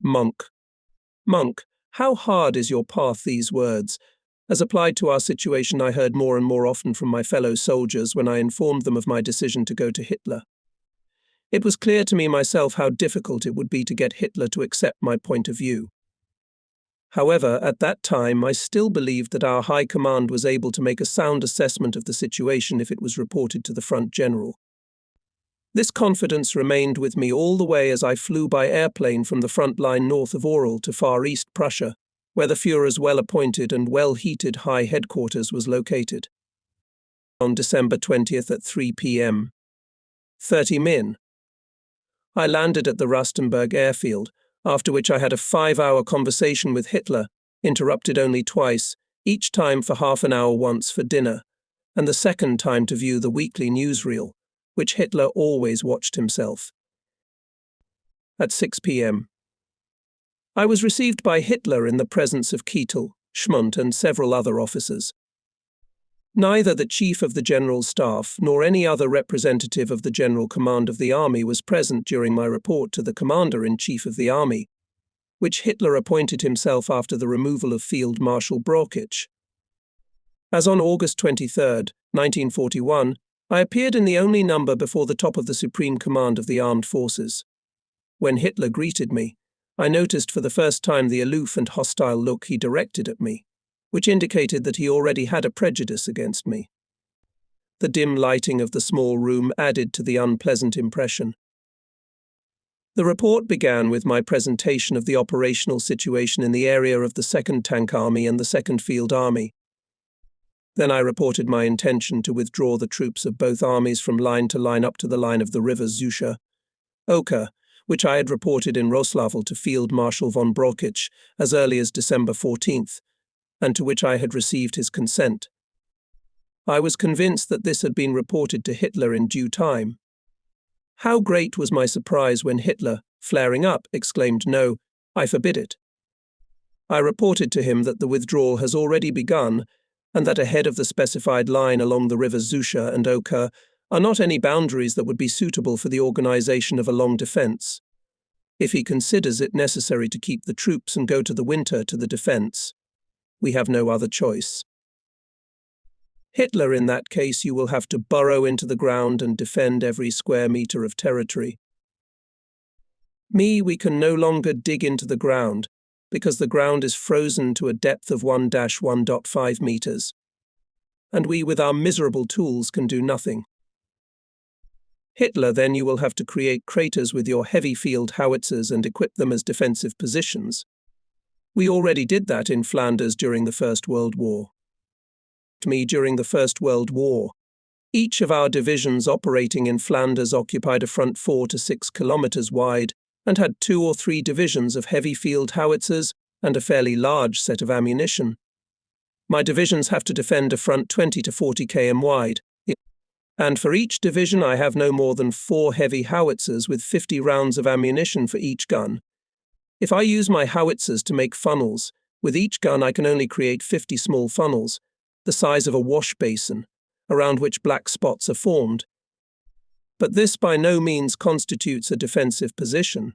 Monk. Monk, how hard is your path, these words? As applied to our situation, I heard more and more often from my fellow soldiers when I informed them of my decision to go to Hitler. It was clear to me myself how difficult it would be to get Hitler to accept my point of view. However, at that time, I still believed that our High Command was able to make a sound assessment of the situation if it was reported to the Front General. This confidence remained with me all the way as I flew by airplane from the front line north of Ural to Far East Prussia, where the Führer's well-appointed and well-heated high headquarters was located. On December 20th at 3 p.m. 30 Min. I landed at the Rustenburg airfield, after which I had a 5-hour conversation with Hitler, interrupted only twice, each time for half an hour once for dinner, and the second time to view the weekly newsreel, which Hitler always watched himself. At 6 p.m. I was received by Hitler in the presence of Keitel, Schmundt, and several other officers. Neither the Chief of the General Staff nor any other representative of the General Command of the Army was present during my report to the Commander-in-Chief of the Army, which Hitler appointed himself after the removal of Field Marshal Brauchitsch. As on August 23, 1941, I appeared in the only number before the top of the Supreme Command of the Armed Forces. When Hitler greeted me, I noticed for the first time the aloof and hostile look he directed at me, which indicated that he already had a prejudice against me. The dim lighting of the small room added to the unpleasant impression. The report began with my presentation of the operational situation in the area of the 2nd Tank Army and the 2nd Field Army. Then I reported my intention to withdraw the troops of both armies from line to line up to the line of the rivers Zusha, Oka, which I had reported in Roslavel to Field Marshal von Brauchitsch as early as December 14th, and to which I had received his consent. I was convinced that this had been reported to Hitler in due time. How great was my surprise when Hitler, flaring up, exclaimed, "No, I forbid it." I reported to him that the withdrawal has already begun, and that ahead of the specified line along the rivers Zusha and Oka are not any boundaries that would be suitable for the organization of a long defense. If he considers it necessary to keep the troops and go to the winter to the defense, we have no other choice. Hitler, in that case, you will have to burrow into the ground and defend every square meter of territory. Me, we can no longer dig into the ground, because the ground is frozen to a depth of 1-1.5 meters. And we, with our miserable tools, can do nothing. Hitler, then you will have to create craters with your heavy field howitzers and equip them as defensive positions. We already did that in Flanders during the First World War. During the First World War, each of our divisions operating in Flanders occupied a front 4 to 6 kilometers wide and had 2 or 3 divisions of heavy field howitzers and a fairly large set of ammunition. My divisions have to defend a front 20 to 40 km wide, and for each division I have no more than 4 heavy howitzers with 50 rounds of ammunition for each gun. If I use my howitzers to make funnels, with each gun I can only create 50 small funnels, the size of a wash basin, around which black spots are formed. But this by no means constitutes a defensive position.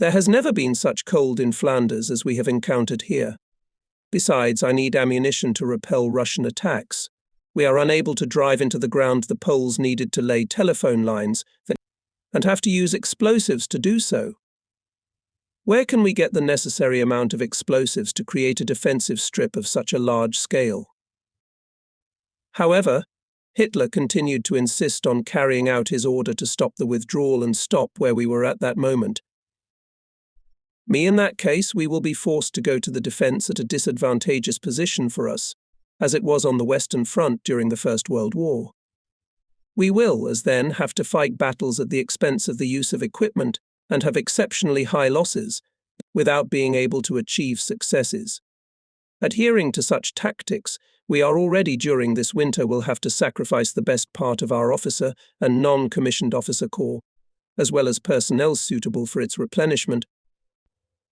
There has never been such cold in Flanders as we have encountered here. Besides, I need ammunition to repel Russian attacks. We are unable to drive into the ground the poles needed to lay telephone lines, and have to use explosives to do so. Where can we get the necessary amount of explosives to create a defensive strip of such a large scale? However, Hitler continued to insist on carrying out his order to stop the withdrawal and stop where we were at that moment. Me, in that case, we will be forced to go to the defense at a disadvantageous position for us, as it was on the Western Front during the First World War. We will, as then, have to fight battles at the expense of the use of equipment and have exceptionally high losses, without being able to achieve successes. Adhering to such tactics, we are already during this winter will have to sacrifice the best part of our officer and non-commissioned officer corps, as well as personnel suitable for its replenishment.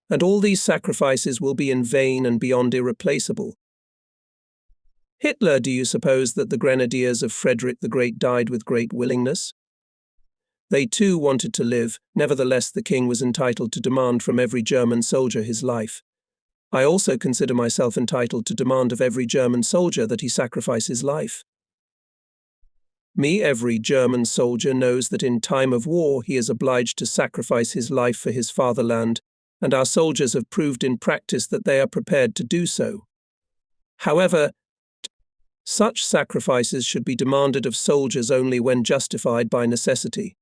And all these sacrifices will be in vain and beyond irreplaceable. Hitler, do you suppose that the grenadiers of Frederick the Great died with great willingness? They too wanted to live, nevertheless the king was entitled to demand from every German soldier his life. I also consider myself entitled to demand of every German soldier that he sacrifice his life. Every German soldier knows that in time of war he is obliged to sacrifice his life for his fatherland, and our soldiers have proved in practice that they are prepared to do so. However, such sacrifices should be demanded of soldiers only when justified by necessity.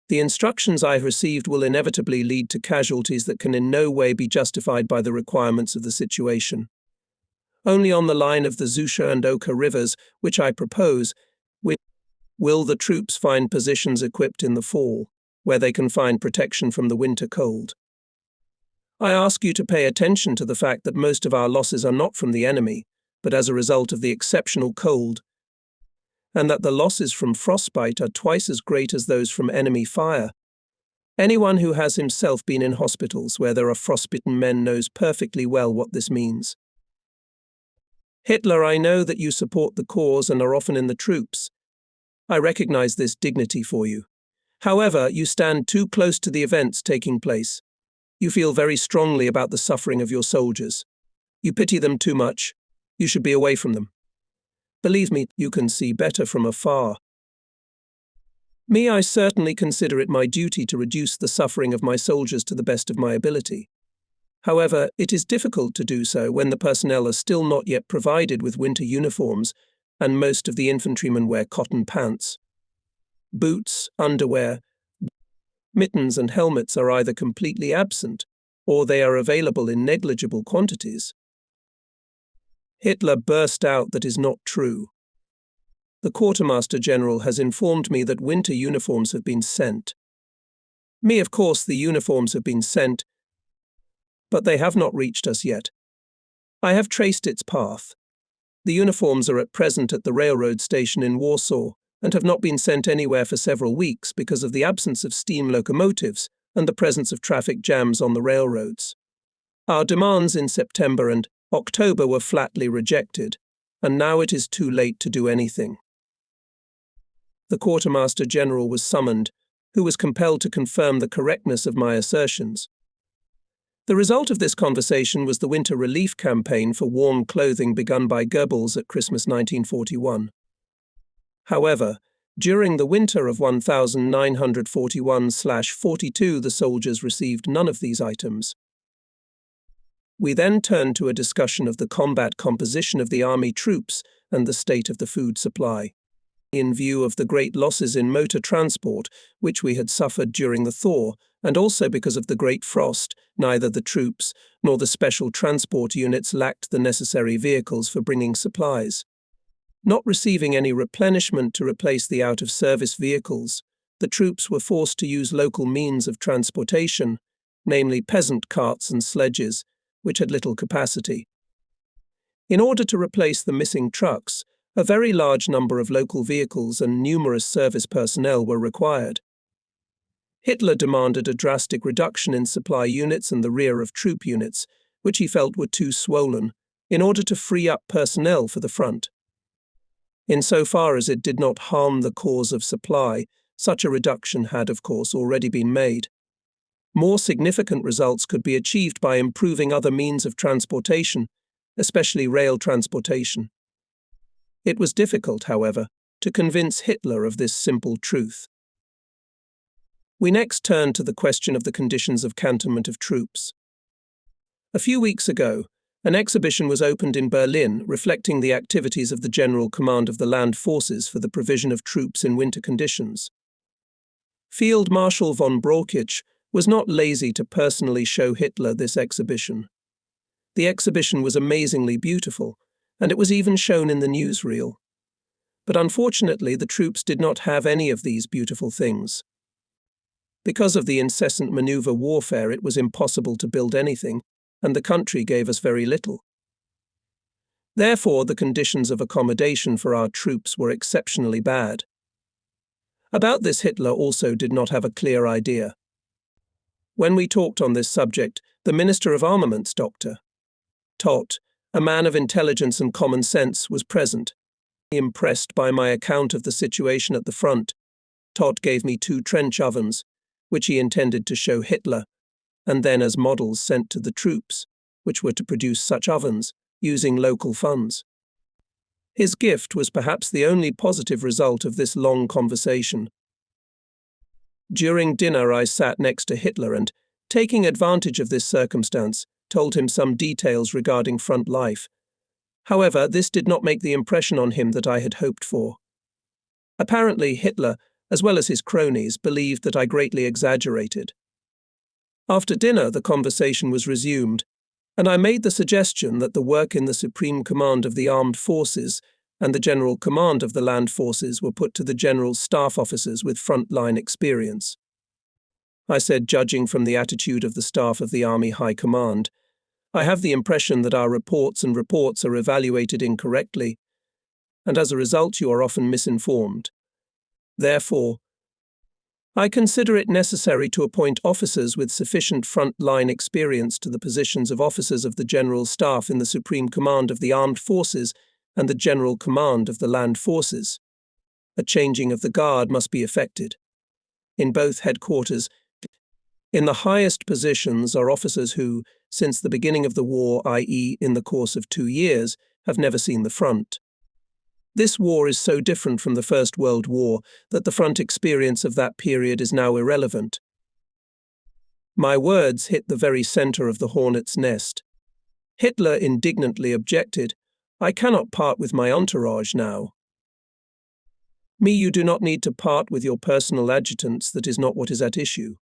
The instructions I have received will inevitably lead to casualties that can in no way be justified by the requirements of the situation. Only on the line of the Zusha and Oka rivers, which I propose, will the troops find positions equipped in the fall, where they can find protection from the winter cold. I ask you to pay attention to the fact that most of our losses are not from the enemy, but as a result of the exceptional cold, and that the losses from frostbite are twice as great as those from enemy fire. Anyone who has himself been in hospitals where there are frostbitten men knows perfectly well what this means. Hitler, I know that you support the cause and are often in the troops. I recognize this dignity for you. However, you stand too close to the events taking place. You feel very strongly about the suffering of your soldiers. You pity them too much. You should be away from them. Believe me, you can see better from afar. I certainly consider it my duty to reduce the suffering of my soldiers to the best of my ability. However, it is difficult to do so when the personnel are still not yet provided with winter uniforms, and most of the infantrymen wear cotton pants. Boots, underwear, mittens and helmets are either completely absent, or they are available in negligible quantities. Hitler burst out that is not true. The Quartermaster General has informed me that winter uniforms have been sent. Of course, the uniforms have been sent, but they have not reached us yet. I have traced its path. The uniforms are at present at the railroad station in Warsaw and have not been sent anywhere for several weeks because of the absence of steam locomotives and the presence of traffic jams on the railroads. Our demands in September and October were flatly rejected, and now it is too late to do anything. The Quartermaster General was summoned, who was compelled to confirm the correctness of my assertions. The result of this conversation was the winter relief campaign for warm clothing begun by Goebbels at Christmas 1941. However, during the winter of 1941/42, the soldiers received none of these items. We then turned to a discussion of the combat composition of the army troops and the state of the food supply. In view of the great losses in motor transport, which we had suffered during the thaw, and also because of the great frost, neither the troops nor the special transport units lacked the necessary vehicles for bringing supplies. Not receiving any replenishment to replace the out-of-service vehicles, the troops were forced to use local means of transportation, namely peasant carts and sledges, which had little capacity. In order to replace the missing trucks, a very large number of local vehicles and numerous service personnel were required. Hitler demanded a drastic reduction in supply units and the rear of troop units, which he felt were too swollen, in order to free up personnel for the front. Insofar as it did not harm the cause of supply, such a reduction had, of course, already been made. More significant results could be achieved by improving other means of transportation, especially rail transportation. It was difficult, however, to convince Hitler of this simple truth. We next turned to the question of the conditions of cantonment of troops. A few weeks ago, an exhibition was opened in Berlin reflecting the activities of the General Command of the Land Forces for the provision of troops in winter conditions. Field Marshal von Brauchitsch was not lazy to personally show Hitler this exhibition. The exhibition was amazingly beautiful, and it was even shown in the newsreel. But unfortunately, the troops did not have any of these beautiful things. Because of the incessant maneuver warfare, it was impossible to build anything, and the country gave us very little. Therefore, the conditions of accommodation for our troops were exceptionally bad. About this, Hitler also did not have a clear idea. When we talked on this subject, the Minister of Armaments, Dr. Todt, a man of intelligence and common sense, was present. Impressed by my account of the situation at the front, Todt gave me 2 trench ovens, which he intended to show Hitler, and then as models sent to the troops, which were to produce such ovens, using local funds. His gift was perhaps the only positive result of this long conversation. During dinner I sat next to Hitler and, taking advantage of this circumstance, told him some details regarding front life. However, this did not make the impression on him that I had hoped for. Apparently, Hitler, as well as his cronies, believed that I greatly exaggerated. After dinner, the conversation was resumed, and I made the suggestion that the work in the Supreme Command of the Armed Forces and the General Command of the Land Forces were put to the General Staff officers with frontline experience. I said, judging from the attitude of the staff of the Army High Command, I have the impression that our reports are evaluated incorrectly, and as a result you are often misinformed. Therefore, I consider it necessary to appoint officers with sufficient front-line experience to the positions of officers of the General Staff in the Supreme Command of the Armed Forces and the General Command of the Land Forces. A changing of the guard must be effected. In both headquarters, in the highest positions are officers who, since the beginning of the war, i.e. in the course of 2 years, have never seen the front. This war is so different from the First World War that the front experience of that period is now irrelevant. My words hit the very center of the hornet's nest. Hitler indignantly objected, "I cannot part with my entourage now." "Me, you do not need to part with your personal adjutants, that is not what is at issue.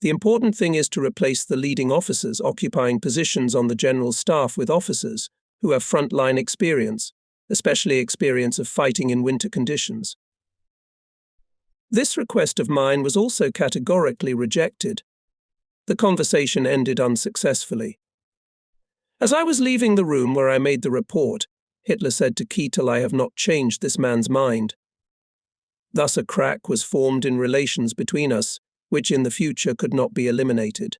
The important thing is to replace the leading officers occupying positions on the General Staff with officers who have front-line experience, especially experience of fighting in winter conditions." This request of mine was also categorically rejected. The conversation ended unsuccessfully. As I was leaving the room where I made the report, Hitler said to Keitel, "I have not changed this man's mind." Thus a crack was formed in relations between us, which in the future could not be eliminated.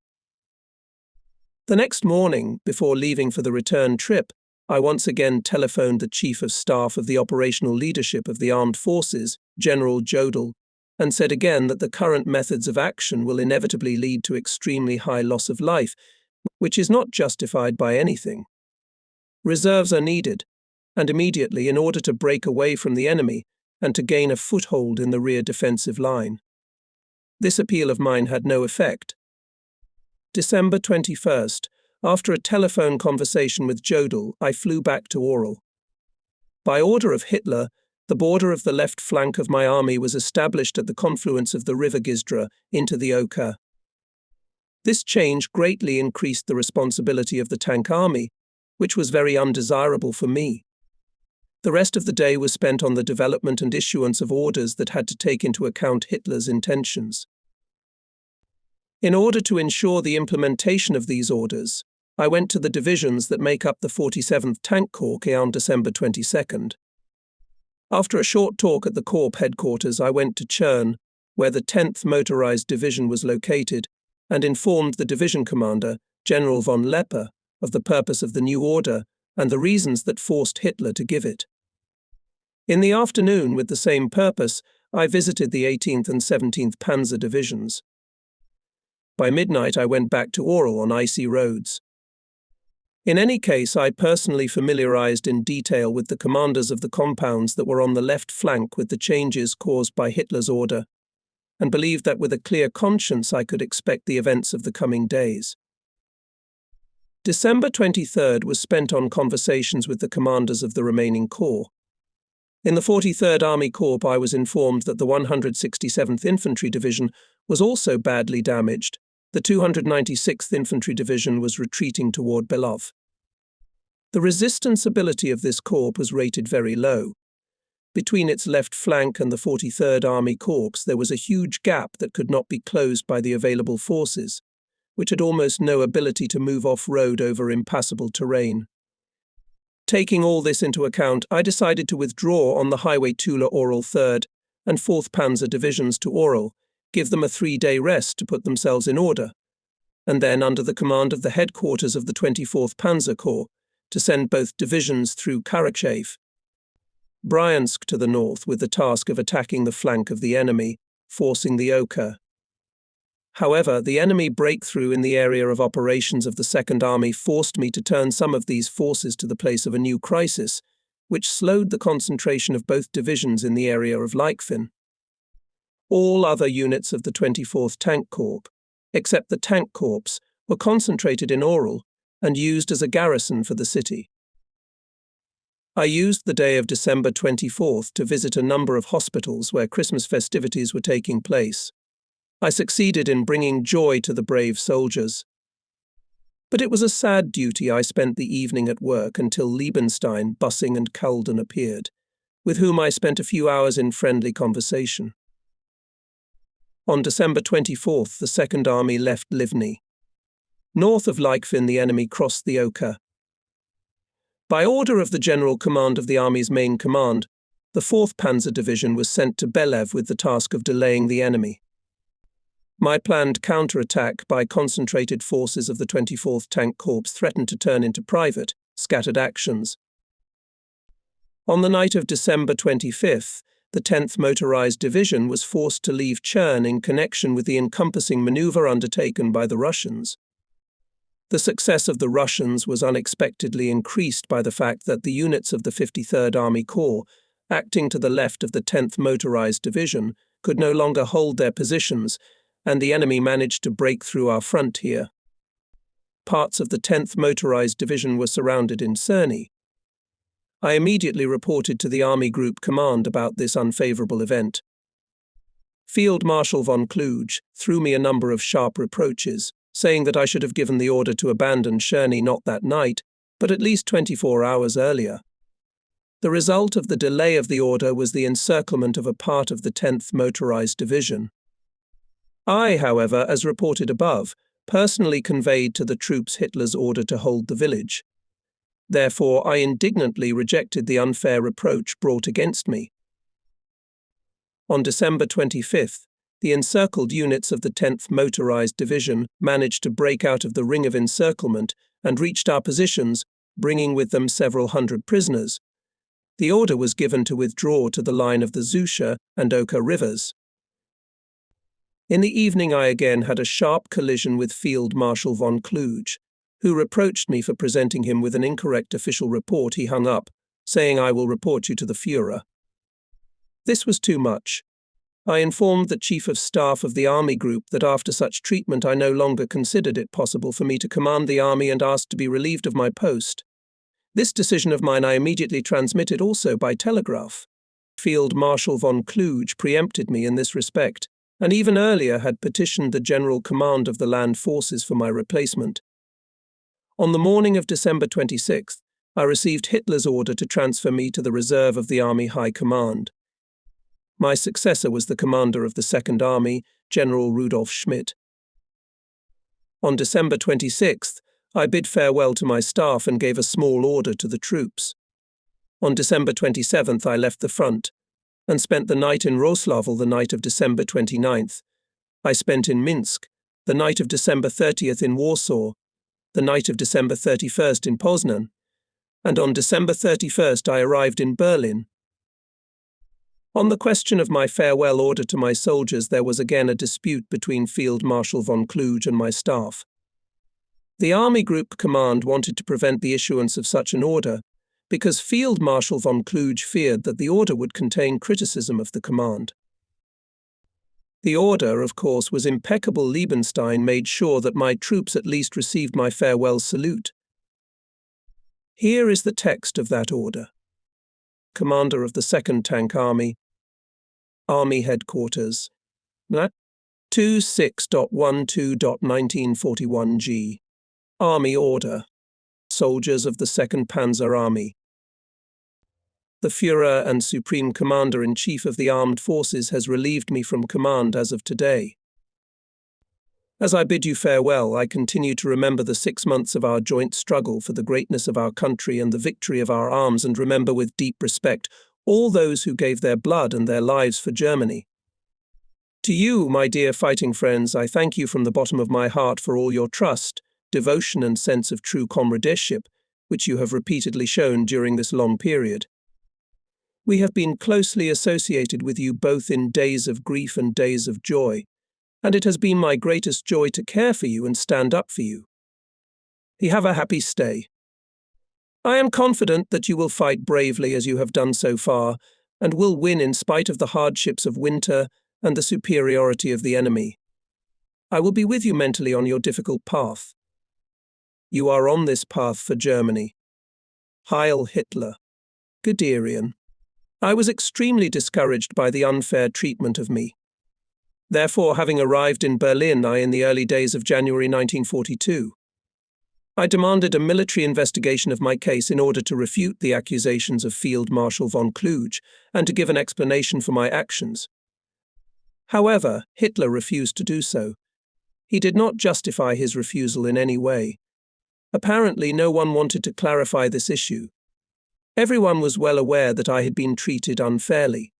The next morning, before leaving for the return trip, I once again telephoned the Chief of Staff of the Operational Leadership of the Armed Forces, General Jodl, and said again that the current methods of action will inevitably lead to extremely high loss of life, which is not justified by anything. Reserves are needed, and immediately, in order to break away from the enemy and to gain a foothold in the rear defensive line. This appeal of mine had no effect. December 21st, after a telephone conversation with Jodl, I flew back to Orel. By order of Hitler, the border of the left flank of my army was established at the confluence of the river Gisdra into the Oka. This change greatly increased the responsibility of the tank army, which was very undesirable for me. The rest of the day was spent on the development and issuance of orders that had to take into account Hitler's intentions. In order to ensure the implementation of these orders, I went to the divisions that make up the 47th Tank Corps on December 22nd. After a short talk at the Corps headquarters, I went to Chern, where the 10th Motorized Division was located, and informed the division commander, General von Lepper, of the purpose of the new order and the reasons that forced Hitler to give it. In the afternoon, with the same purpose, I visited the 18th and 17th Panzer Divisions. By midnight, I went back to Orel on icy roads. In any case, I personally familiarized in detail with the commanders of the compounds that were on the left flank with the changes caused by Hitler's order, and believed that with a clear conscience I could expect the events of the coming days. December 23rd was spent on conversations with the commanders of the remaining corps. In the 43rd Army Corps, I was informed that the 167th Infantry Division was also badly damaged. The 296th Infantry Division was retreating toward Belov. The resistance ability of this corps was rated very low. Between its left flank and the 43rd Army Corps, there was a huge gap that could not be closed by the available forces, which had almost no ability to move off-road over impassable terrain. Taking all this into account, I decided to withdraw on the Highway Tula-Orel 3rd and 4th Panzer Divisions to Orel, give them a 3-day rest to put themselves in order, and then, under the command of the headquarters of the 24th Panzer Corps, to send both divisions through Karachev. Bryansk to the north with the task of attacking the flank of the enemy, forcing the Oka. However, the enemy breakthrough in the area of operations of the Second Army forced me to turn some of these forces to the place of a new crisis, which slowed the concentration of both divisions in the area of Laikfin. All other units of the 24th Tank Corps, except the Tank Corps, were concentrated in Oral and used as a garrison for the city. I used the day of December 24th to visit a number of hospitals where Christmas festivities were taking place. I succeeded in bringing joy to the brave soldiers. But it was a sad duty I spent the evening at work until Liebenstein, Bussing and Kalden appeared, with whom I spent a few hours in friendly conversation. On December 24th, the Second Army left Livny. North of Laikfin, the enemy crossed the Oka. By order of the General Command of the Army's main command, the 4th Panzer Division was sent to Belev with the task of delaying the enemy. My planned counterattack by concentrated forces of the 24th Tank Corps threatened to turn into private, scattered actions. On the night of December 25th, the 10th Motorized Division was forced to leave Chern in connection with the encompassing maneuver undertaken by the Russians. The success of the Russians was unexpectedly increased by the fact that the units of the 53rd Army Corps, acting to the left of the 10th Motorized Division, could no longer hold their positions, and the enemy managed to break through our front here. Parts of the 10th Motorized Division were surrounded in Cerny. I immediately reported to the Army Group Command about this unfavorable event. Field Marshal von Kluge threw me a number of sharp reproaches, saying that I should have given the order to abandon Cerny not that night, but at least 24 hours earlier. The result of the delay of the order was the encirclement of a part of the 10th Motorized Division. I, however, as reported above, personally conveyed to the troops Hitler's order to hold the village. Therefore, I indignantly rejected the unfair reproach brought against me. On December 25th, the encircled units of the 10th Motorized Division managed to break out of the ring of encirclement and reached our positions, bringing with them several hundred prisoners. The order was given to withdraw to the line of the Zusha and Oka rivers. In the evening I again had a sharp collision with Field Marshal von Kluge, who reproached me for presenting him with an incorrect official report he hung up, saying I will report you to the Führer. This was too much. I informed the Chief of Staff of the Army Group that after such treatment I no longer considered it possible for me to command the army and asked to be relieved of my post. This decision of mine I immediately transmitted also by telegraph. Field Marshal von Kluge preempted me in this respect, and even earlier had petitioned the General Command of the Land Forces for my replacement. On the morning of December 26th, I received Hitler's order to transfer me to the reserve of the Army High Command. My successor was the commander of the Second Army, General Rudolf Schmidt. On December 26th, I bid farewell to my staff and gave a small order to the troops. On December 27th, I left the front and spent the night in Roslavel the night of December 29th. I spent in Minsk the night of December 30th in Warsaw, the night of December 31st in Poznan, and on December 31st I arrived in Berlin. On the question of my farewell order to my soldiers, there was again a dispute between Field Marshal von Kluge and my staff. The Army Group Command wanted to prevent the issuance of such an order because Field Marshal von Kluge feared that the order would contain criticism of the command. The order, of course, was impeccable. Liebenstein made sure that my troops at least received my farewell salute. Here is the text of that order. Commander of the 2nd Tank Army, Army Headquarters, 26.12.1941 Army Order, Soldiers of the 2nd Panzer Army. The Führer and Supreme Commander-in-Chief of the Armed Forces has relieved me from command as of today. As I bid you farewell, I continue to remember the 6 months of our joint struggle for the greatness of our country and the victory of our arms, and remember with deep respect all those who gave their blood and their lives for Germany. To you, my dear fighting friends, I thank you from the bottom of my heart for all your trust, devotion and sense of true comradeship, which you have repeatedly shown during this long period. We have been closely associated with you both in days of grief and days of joy, and it has been my greatest joy to care for you and stand up for you. Have a happy stay. I am confident that you will fight bravely as you have done so far, and will win in spite of the hardships of winter and the superiority of the enemy. I will be with you mentally on your difficult path. You are on this path for Germany. Heil Hitler. Guderian. I was extremely discouraged by the unfair treatment of me. Therefore, having arrived in Berlin in the early days of January 1942, I demanded a military investigation of my case in order to refute the accusations of Field Marshal von Kluge and to give an explanation for my actions. However, Hitler refused to do so. He did not justify his refusal in any way. Apparently, no one wanted to clarify this issue. Everyone was well aware that I had been treated unfairly.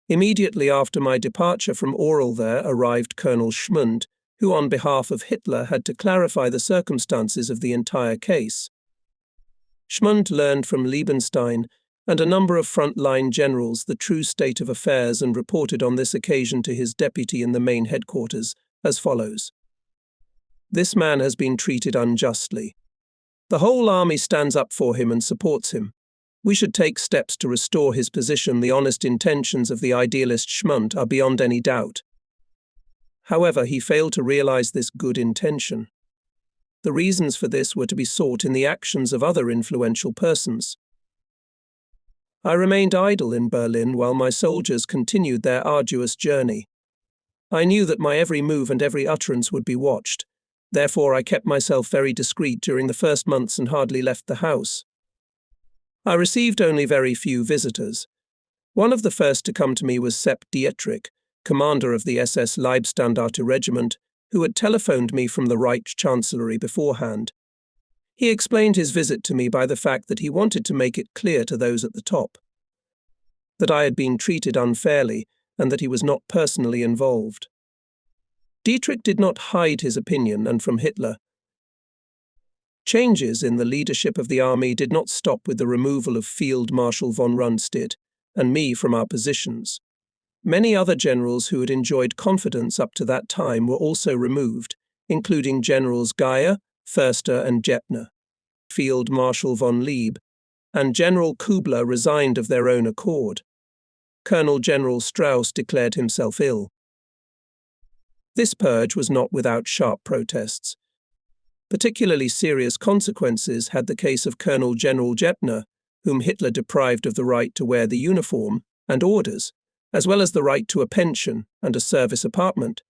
Immediately after my departure from Oral there arrived Colonel Schmund, who on behalf of Hitler had to clarify the circumstances of the entire case. Schmund learned from Liebenstein and a number of frontline generals the true state of affairs and reported on this occasion to his deputy in the main headquarters as follows. This man has been treated unjustly. The whole army stands up for him and supports him. We should take steps to restore his position. The honest intentions of the idealist Schmund are beyond any doubt. However, he failed to realize this good intention. The reasons for this were to be sought in the actions of other influential persons. I remained idle in Berlin while my soldiers continued their arduous journey. I knew that my every move and every utterance would be watched. Therefore, I kept myself very discreet during the first months and hardly left the house. I received only very few visitors. One of the first to come to me was Sepp Dietrich, commander of the SS Leibstandarte Regiment, who had telephoned me from the Reich Chancellery beforehand. He explained his visit to me by the fact that he wanted to make it clear to those at the top that I had been treated unfairly and that he was not personally involved. Dietrich did not hide his opinion, and from Hitler. Changes in the leadership of the army did not stop with the removal of Field Marshal von Rundstedt and me from our positions. Many other generals who had enjoyed confidence up to that time were also removed, including Generals Geyer, Förster and Jeppner. Field Marshal von Lieb and General Kubler resigned of their own accord. Colonel General Strauss declared himself ill. This purge was not without sharp protests. Particularly serious consequences had the case of Colonel General Jeppner, whom Hitler deprived of the right to wear the uniform and orders, as well as the right to a pension and a service apartment.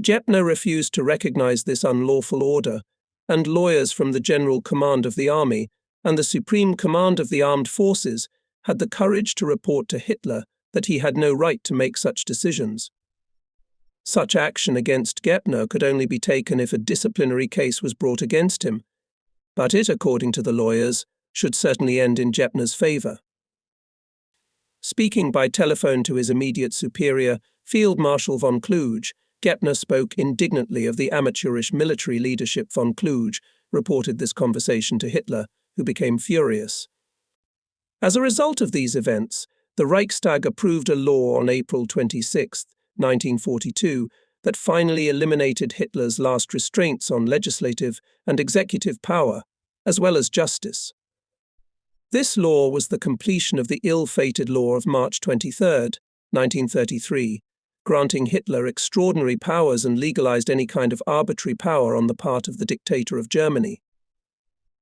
Jeppner refused to recognize this unlawful order, and lawyers from the General Command of the Army and the Supreme Command of the Armed Forces had the courage to report to Hitler that he had no right to make such decisions. Such action against Jeppner could only be taken if a disciplinary case was brought against him, but it, according to the lawyers, should certainly end in Jeppner's favor. Speaking by telephone to his immediate superior, Field Marshal von Kluge, Jeppner spoke indignantly of the amateurish military leadership. Von Kluge reported this conversation to Hitler, who became furious. As a result of these events, the Reichstag approved a law on April 26, 1942, that finally eliminated Hitler's last restraints on legislative and executive power, as well as justice. This law was the completion of the ill-fated law of March 23, 1933, granting Hitler extraordinary powers and legalized any kind of arbitrary power on the part of the dictator of Germany.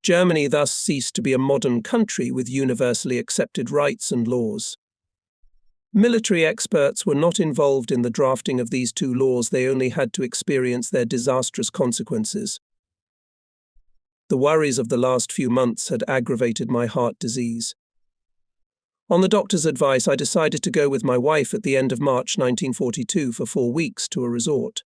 Germany thus ceased to be a modern country with universally accepted rights and laws. Military experts were not involved in the drafting of these two laws. They only had to experience their disastrous consequences. The worries of the last few months had aggravated my heart disease. On the doctor's advice, I decided to go with my wife at the end of March 1942 for 4 weeks to a resort.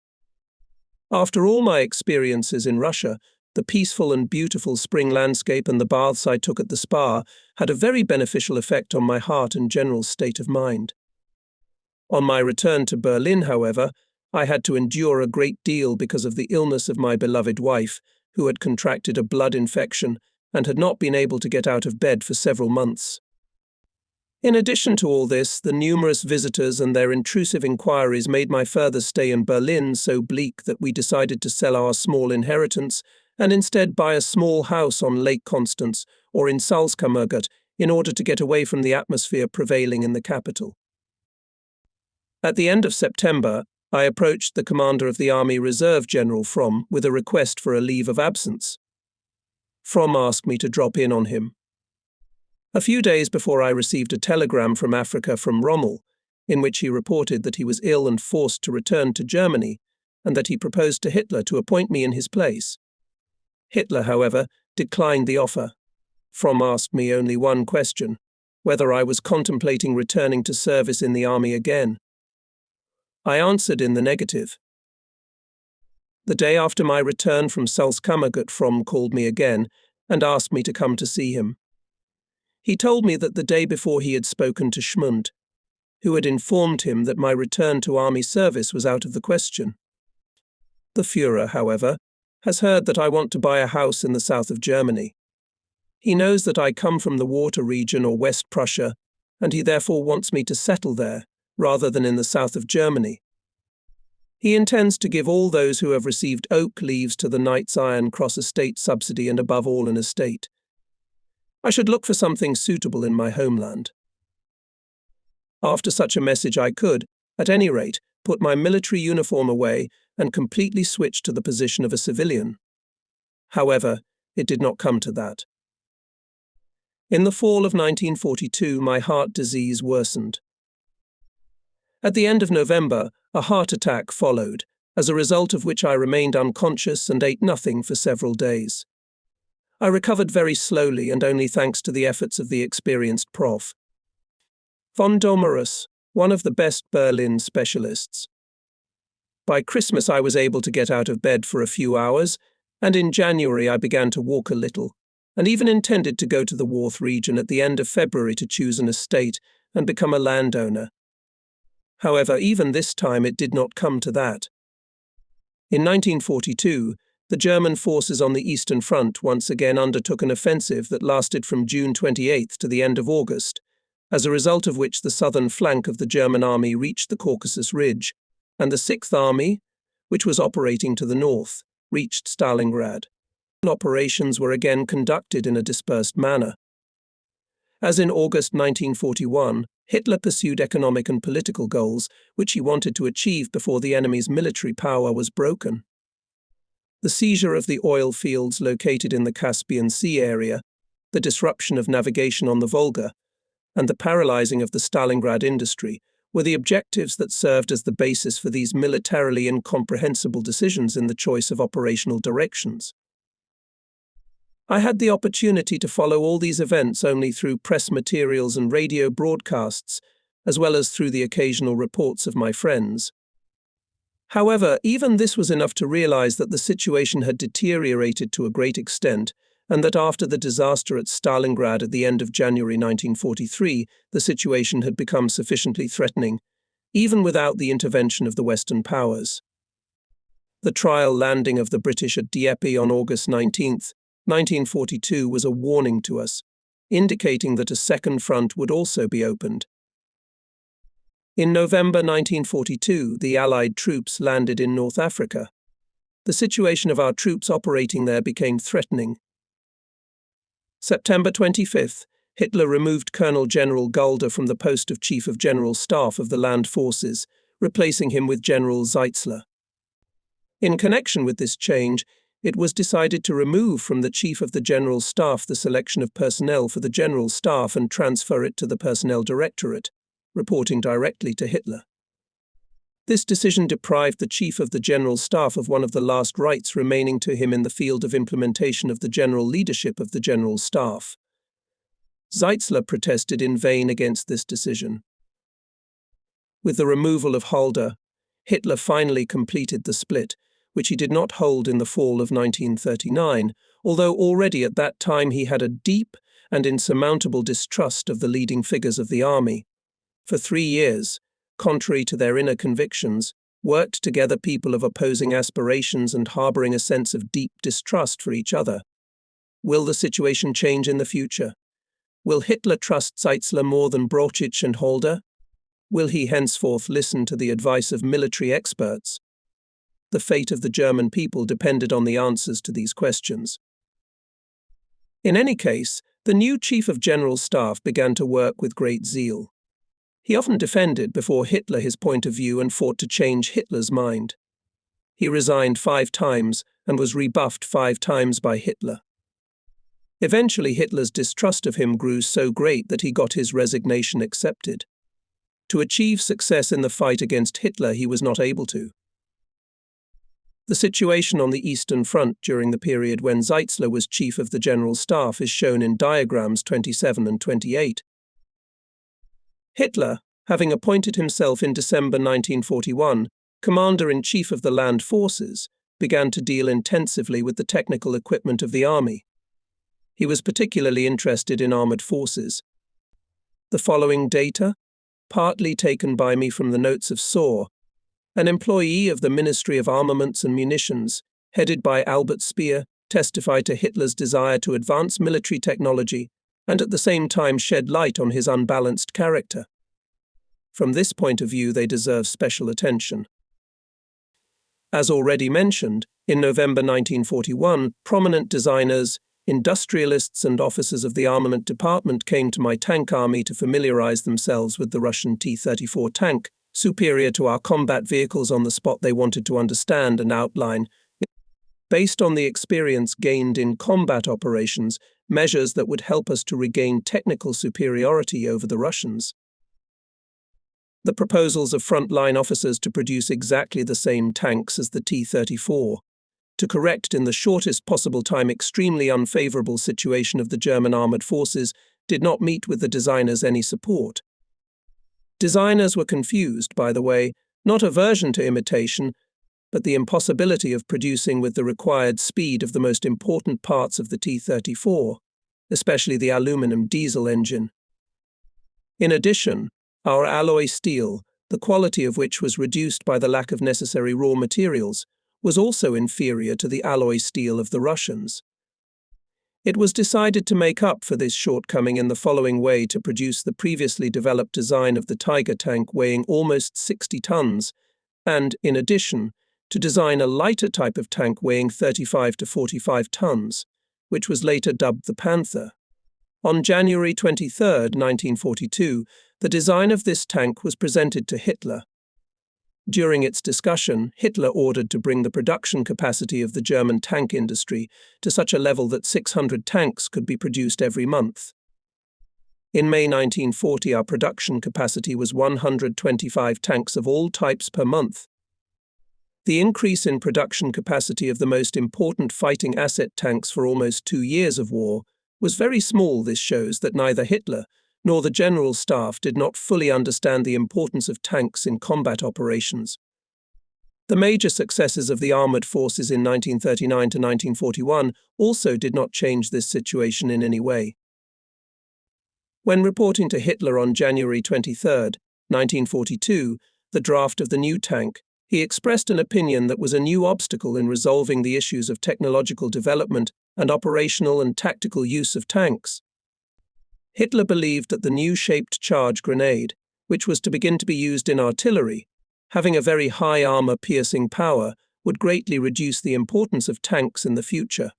After all my experiences in Russia, the peaceful and beautiful spring landscape and the baths I took at the spa had a very beneficial effect on my heart and general state of mind. On my return to Berlin, however, I had to endure a great deal because of the illness of my beloved wife, who had contracted a blood infection and had not been able to get out of bed for several months. In addition to all this, the numerous visitors and their intrusive inquiries made my further stay in Berlin so bleak that we decided to sell our small inheritance and instead buy a small house on Lake Constance or in Salzkammergut in order to get away from the atmosphere prevailing in the capital. At the end of September, I approached the commander of the Army Reserve, General Fromm, with a request for a leave of absence. Fromm asked me to drop in on him. A few days before I received a telegram from Africa from Rommel, in which he reported that he was ill and forced to return to Germany, and that he proposed to Hitler to appoint me in his place. Hitler, however, declined the offer. Fromm asked me only one question: whether I was contemplating returning to service in the army again. I answered in the negative. The day after my return from Salzkammergut, Fromm called me again and asked me to come to see him. He told me that the day before he had spoken to Schmund, who had informed him that my return to army service was out of the question. The Führer, however, has heard that I want to buy a house in the south of Germany. He knows that I come from the Water region or West Prussia, and he therefore wants me to settle there, rather than in the south of Germany. He intends to give all those who have received oak leaves to the Knight's Iron Cross estate subsidy and above all an estate. I should look for something suitable in my homeland. After such a message I could, at any rate, put my military uniform away and completely switch to the position of a civilian. However, it did not come to that. In the fall of 1942, my heart disease worsened. At the end of November, a heart attack followed, as a result of which I remained unconscious and ate nothing for several days. I recovered very slowly and only thanks to the efforts of the experienced Prof. von Domerus, one of the best Berlin specialists. By Christmas I was able to get out of bed for a few hours, and in January I began to walk a little, and even intended to go to the Warth region at the end of February to choose an estate and become a landowner. However, even this time it did not come to that. In 1942, the German forces on the Eastern Front once again undertook an offensive that lasted from June 28th to the end of August, as a result of which the southern flank of the German army reached the Caucasus Ridge, and the Sixth Army, which was operating to the north, reached Stalingrad. Operations were again conducted in a dispersed manner. As in August 1941, Hitler pursued economic and political goals which he wanted to achieve before the enemy's military power was broken. The seizure of the oil fields located in the Caspian Sea area, the disruption of navigation on the Volga, and the paralyzing of the Stalingrad industry were the objectives that served as the basis for these militarily incomprehensible decisions in the choice of operational directions. I had the opportunity to follow all these events only through press materials and radio broadcasts, as well as through the occasional reports of my friends. However, even this was enough to realize that the situation had deteriorated to a great extent, and that after the disaster at Stalingrad at the end of January 1943, the situation had become sufficiently threatening, even without the intervention of the Western powers. The trial landing of the British at Dieppe on August 19, 1942 was a warning to us, indicating that a second front would also be opened. In November 1942, the Allied troops landed in North Africa. The situation of our troops operating there became threatening. September 25th, Hitler removed Colonel General Gulder from the post of Chief of General Staff of the Land Forces, replacing him with General Zeitzler. In connection with this change, it was decided to remove from the Chief of the General Staff the selection of personnel for the General Staff and transfer it to the Personnel Directorate, reporting directly to Hitler. This decision deprived the Chief of the General Staff of one of the last rights remaining to him in the field of implementation of the general leadership of the General Staff. Zeitzler protested in vain against this decision. With the removal of Halder, Hitler finally completed the split, which he did not hold in the fall of 1939, although already at that time he had a deep and insurmountable distrust of the leading figures of the army. For 3 years, contrary to their inner convictions, worked together people of opposing aspirations and harboring a sense of deep distrust for each other. Will the situation change in the future? Will Hitler trust Zeitzler more than Brauchitsch and Holder? Will he henceforth listen to the advice of military experts? The fate of the German people depended on the answers to these questions. In any case, the new Chief of General Staff began to work with great zeal. He often defended before Hitler his point of view and fought to change Hitler's mind. He resigned 5 times and was rebuffed 5 times by Hitler. Eventually, Hitler's distrust of him grew so great that he got his resignation accepted. To achieve success in the fight against Hitler, he was not able to. The situation on the Eastern Front during the period when Zeitzler was Chief of the General Staff is shown in diagrams 27 and 28. Hitler, having appointed himself in December 1941 Commander-in-Chief of the Land Forces, began to deal intensively with the technical equipment of the army. He was particularly interested in armored forces. The following data, partly taken by me from the notes of Saw, an employee of the Ministry of Armaments and Munitions, headed by Albert Speer, testified to Hitler's desire to advance military technology and at the same time shed light on his unbalanced character. From this point of view, they deserve special attention. As already mentioned, in November 1941, prominent designers, industrialists and officers of the armament department came to my tank army to familiarize themselves with the Russian T-34 tank, superior to our combat vehicles on the spot. They wanted to understand and outline, based on the experience gained in combat operations, measures that would help us to regain technical superiority over the Russians. The proposals of frontline officers to produce exactly the same tanks as the T-34, to correct in the shortest possible time extremely unfavorable situation of the German armored forces, did not meet with the designers any support. Designers were confused, by the way, not aversion to imitation, but the impossibility of producing with the required speed of the most important parts of the T-34, especially the aluminum diesel engine. In addition, our alloy steel, the quality of which was reduced by the lack of necessary raw materials, was also inferior to the alloy steel of the Russians. It was decided to make up for this shortcoming in the following way: to produce the previously developed design of the Tiger tank weighing almost 60 tons, and, in addition, to design a lighter type of tank weighing 35 to 45 tons, which was later dubbed the Panther. On January 23, 1942, the design of this tank was presented to Hitler. During its discussion, Hitler ordered to bring the production capacity of the German tank industry to such a level that 600 tanks could be produced every month. In May 1940, our production capacity was 125 tanks of all types per month. The increase in production capacity of the most important fighting asset tanks for almost 2 years of war was very small. This shows that neither Hitler nor the General Staff did not fully understand the importance of tanks in combat operations. The major successes of the armored forces in 1939 to 1941 also did not change this situation in any way. When reporting to Hitler on January 23, 1942, the draft of the new tank, he expressed an opinion that was a new obstacle in resolving the issues of technological development and operational and tactical use of tanks. Hitler believed that the new shaped charge grenade, which was to begin to be used in artillery, having a very high armor-piercing power, would greatly reduce the importance of tanks in the future.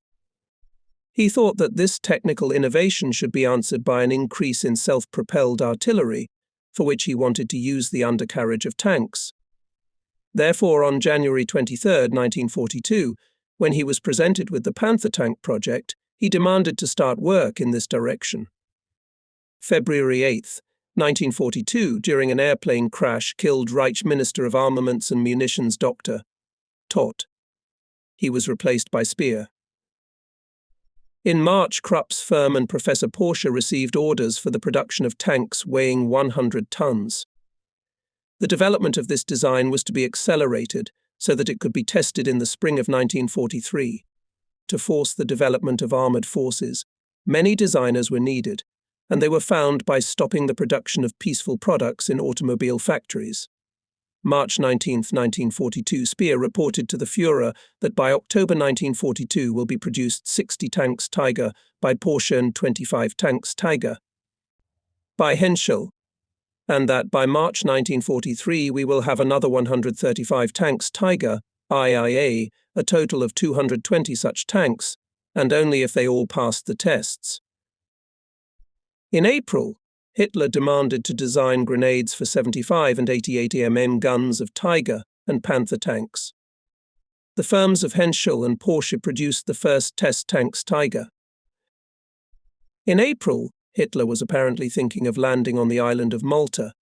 He thought that this technical innovation should be answered by an increase in self-propelled artillery, for which he wanted to use the undercarriage of tanks. Therefore, on January 23, 1942, when he was presented with the Panther tank project, he demanded to start work in this direction. February 8, 1942, during an airplane crash, killed Reich Minister of Armaments and Munitions Dr. Todt. He was replaced by Speer. In March, Krupp's firm and Professor Porsche received orders for the production of tanks weighing 100 tons. The development of this design was to be accelerated so that it could be tested in the spring of 1943. To force the development of armored forces, many designers were needed, and they were found by stopping the production of peaceful products in automobile factories. March 19, 1942, Speer reported to the Führer that by October 1942 will be produced 60 tanks Tiger by Porsche and 25 tanks Tiger by Henschel, and that by March 1943 we will have another 135 tanks Tiger, IIA, a total of 220 such tanks, and only if they all passed the tests. In April, Hitler demanded to design grenades for 75 and 88 mm guns of Tiger and Panther tanks. The firms of Henschel and Porsche produced the first test tanks Tiger. In April, Hitler was apparently thinking of landing on the island of Malta,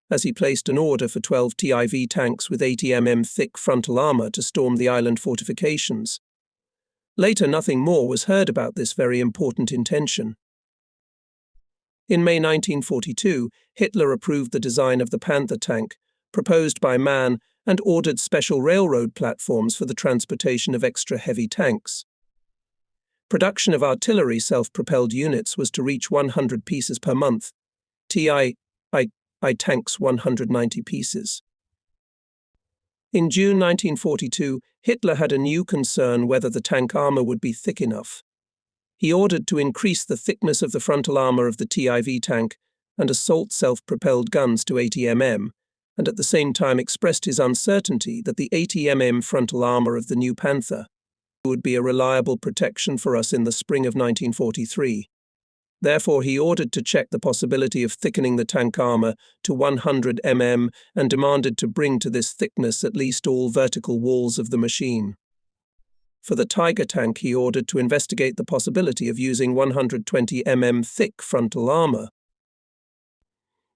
as he placed an order for 12 TIV tanks with 80 mm thick frontal armour to storm the island fortifications. Later, nothing more was heard about this very important intention. In May 1942, Hitler approved the design of the Panther tank, proposed by Mann, and ordered special railroad platforms for the transportation of extra heavy tanks. Production of artillery self-propelled units was to reach 100 pieces per month, TII tanks 190 pieces. In June 1942, Hitler had a new concern whether the tank armour would be thick enough. He ordered to increase the thickness of the frontal armour of the TIV tank and assault self-propelled guns to 80 mm, and at the same time expressed his uncertainty that the 80 mm frontal armour of the new Panther would be a reliable protection for us in the spring of 1943. Therefore, he ordered to check the possibility of thickening the tank armour to 100 mm and demanded to bring to this thickness at least all vertical walls of the machine. For the Tiger tank, he ordered to investigate the possibility of using 120 mm thick frontal armour.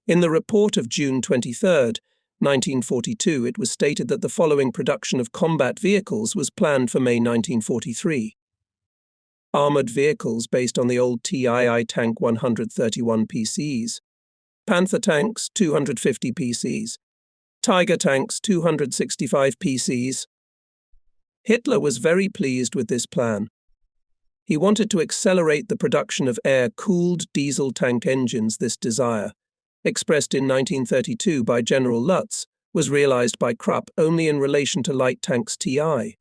In the report of June 23, 1942, it was stated that the following production of combat vehicles was planned for May 1943. Armoured vehicles based on the old TII tank 131 PCs, Panther tanks 250 PCs, Tiger tanks 265 PCs. Hitler was very pleased with this plan. He wanted to accelerate the production of air-cooled diesel tank engines. This desire, expressed in 1932 by General Lutz, was realized by Krupp only in relation to light tanks TI.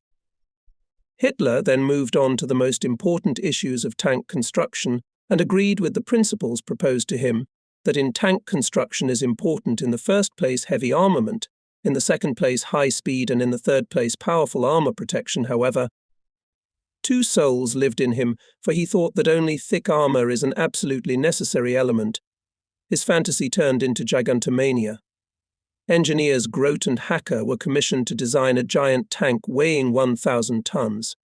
Hitler then moved on to the most important issues of tank construction and agreed with the principles proposed to him that in tank construction is important in the first place heavy armament, in the second place high speed, and in the third place powerful armor protection. However, two souls lived in him, for he thought that only thick armor is an absolutely necessary element. His fantasy turned into gigantomania. Engineers Grote and Hacker were commissioned to design a giant tank weighing 1,000 tons.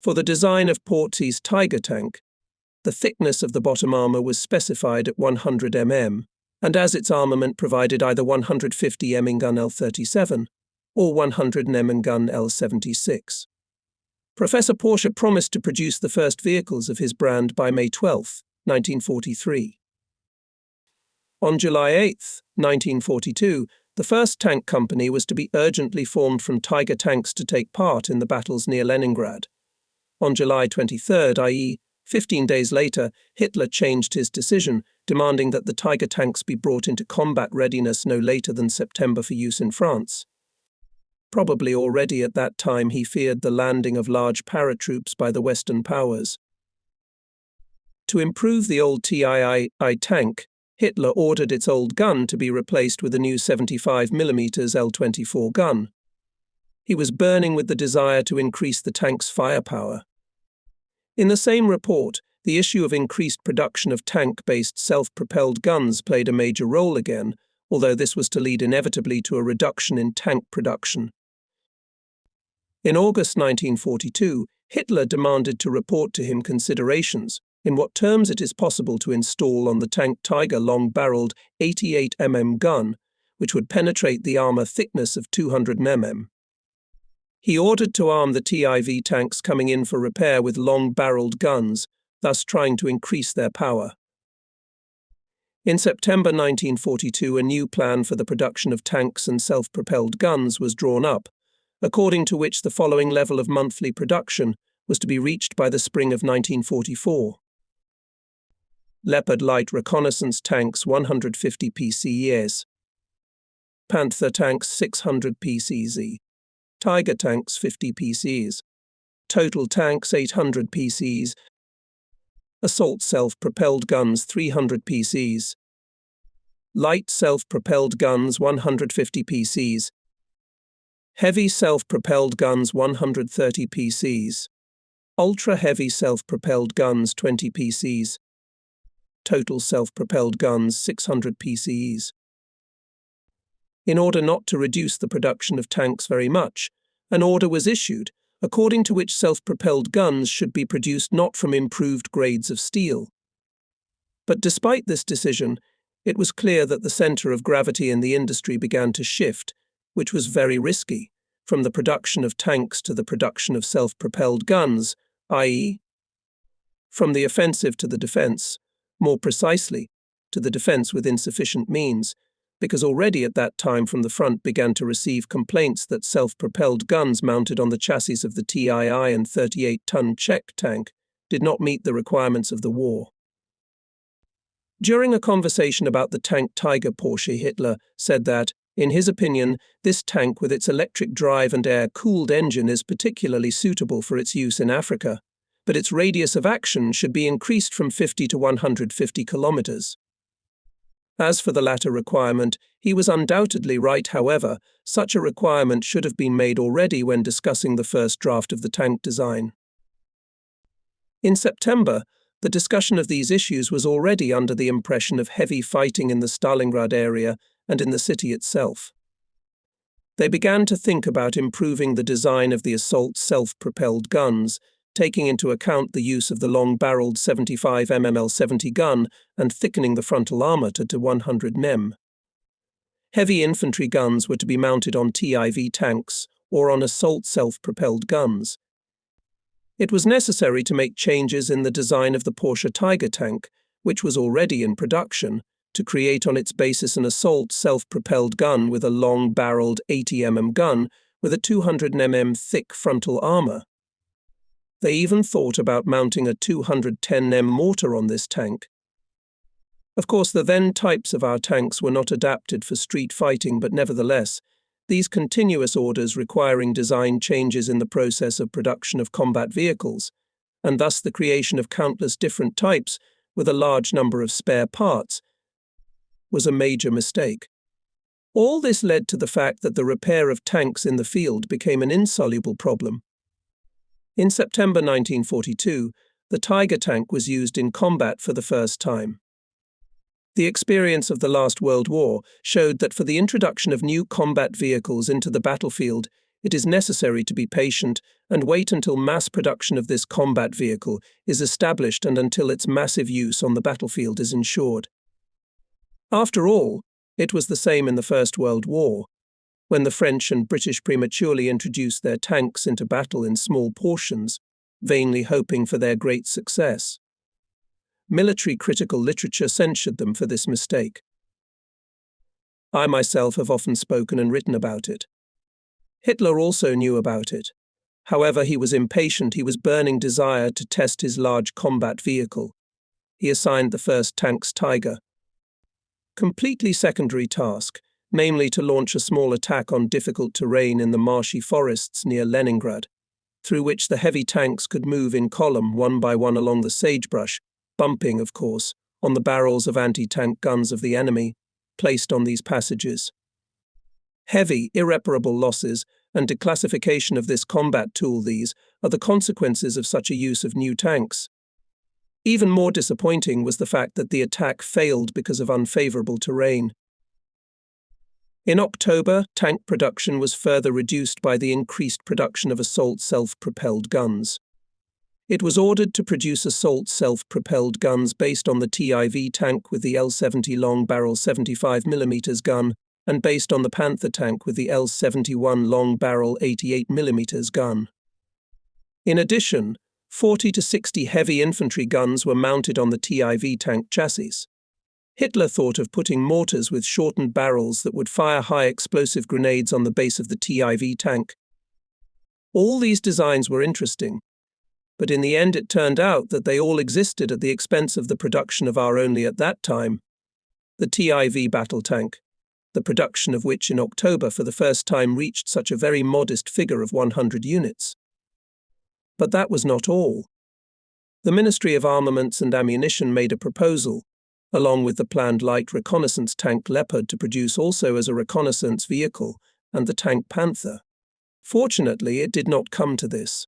For the design of Portsee's Tiger tank, the thickness of the bottom armor was specified at 100 mm, and as its armament provided either 150 mm gun L-37 or 100 mm gun L-76. Professor Porsche promised to produce the first vehicles of his brand by May 12, 1943. On July 8, 1942, the first tank company was to be urgently formed from Tiger tanks to take part in the battles near Leningrad. On July 23, i.e., 15 days later, Hitler changed his decision, demanding that the Tiger tanks be brought into combat readiness no later than September for use in France. Probably already at that time he feared the landing of large paratroops by the Western powers. To improve the old TII tank, Hitler ordered its old gun to be replaced with a new 75mm L-24 gun. He was burning with the desire to increase the tank's firepower. In the same report, the issue of increased production of tank-based self-propelled guns played a major role again, although this was to lead inevitably to a reduction in tank production. In August 1942, Hitler demanded to report to him considerations in what terms it is possible to install on the tank Tiger long-barreled 88 mm gun, which would penetrate the armor thickness of 200 mm. He ordered to arm the TIV tanks coming in for repair with long-barreled guns, thus trying to increase their power. In September 1942, a new plan for the production of tanks and self-propelled guns was drawn up, according to which the following level of monthly production was to be reached by the spring of 1944. Leopard light reconnaissance tanks 150 PCEs, Panther tanks 600 PCZ, Tiger tanks 50 PCs, total tanks 800 PCs, assault self-propelled guns 300 PCs, light self-propelled guns 150 PCs, heavy self-propelled guns 130 PCs, ultra-heavy self-propelled guns 20 PCs, total self-propelled guns 600 PCEs. In order not to reduce the production of tanks very much, an order was issued according to which self-propelled guns should be produced not from improved grades of steel. But despite this decision, it was clear that the center of gravity in the industry began to shift, which was very risky, from the production of tanks to the production of self-propelled guns, i.e., from the offensive to the defense, more precisely, to the defense with insufficient means, because already at that time from the front began to receive complaints that self-propelled guns mounted on the chassis of the TII and 38-ton Czech tank did not meet the requirements of the war. During a conversation about the tank Tiger Porsche, Hitler said that, in his opinion, this tank with its electric drive and air-cooled engine is particularly suitable for its use in Africa, but its radius of action should be increased from 50 to 150 kilometers. As for the latter requirement, he was undoubtedly right. However, such a requirement should have been made already when discussing the first draft of the tank design. In September, the discussion of these issues was already under the impression of heavy fighting in the Stalingrad area and in the city itself. They began to think about improving the design of the assault self-propelled guns, taking into account the use of the long-barreled 75mm L70 gun and thickening the frontal armor to 100 mm. Heavy infantry guns were to be mounted on TIV tanks or on assault self-propelled guns. It was necessary to make changes in the design of the Porsche Tiger tank, which was already in production, to create on its basis an assault self-propelled gun with a long-barreled 80mm gun with a 200mm thick frontal armor. They even thought about mounting a 210mm mortar on this tank. Of course, the then types of our tanks were not adapted for street fighting, but nevertheless, these continuous orders requiring design changes in the process of production of combat vehicles, and thus the creation of countless different types with a large number of spare parts, was a major mistake. All this led to the fact that the repair of tanks in the field became an insoluble problem. In September 1942, the Tiger tank was used in combat for the first time. The experience of the last World War showed that for the introduction of new combat vehicles into the battlefield, it is necessary to be patient and wait until mass production of this combat vehicle is established and until its massive use on the battlefield is ensured. After all, it was the same in the First World War, when the French and British prematurely introduced their tanks into battle in small portions, vainly hoping for their great success. Military critical literature censured them for this mistake. I myself have often spoken and written about it. Hitler also knew about it. However, he was impatient. He was burning desire to test his large combat vehicle. He assigned the first tanks Tiger. Completely secondary task, namely to launch a small attack on difficult terrain in the marshy forests near Leningrad, through which the heavy tanks could move in column one by one along the sagebrush, bumping, of course, on the barrels of anti-tank guns of the enemy, placed on these passages. Heavy, irreparable losses and declassification of this combat tool, these are the consequences of such a use of new tanks. Even more disappointing was the fact that the attack failed because of unfavorable terrain. In October, tank production was further reduced by the increased production of assault self-propelled guns. It was ordered to produce assault self-propelled guns based on the TIV tank with the L70 long-barrel 75mm gun and based on the Panther tank with the L71 long-barrel 88mm gun. In addition, 40 to 60 heavy infantry guns were mounted on the TIV tank chassis. Hitler thought of putting mortars with shortened barrels that would fire high explosive grenades on the base of the TIV tank. All these designs were interesting, but in the end it turned out that they all existed at the expense of the production of our only at that time, the TIV battle tank, the production of which in October for the first time reached such a very modest figure of 100 units. But that was not all. The Ministry of Armaments and Ammunition made a proposal, along with the planned light reconnaissance tank Leopard to produce also as a reconnaissance vehicle, and the tank Panther. Fortunately, it did not come to this.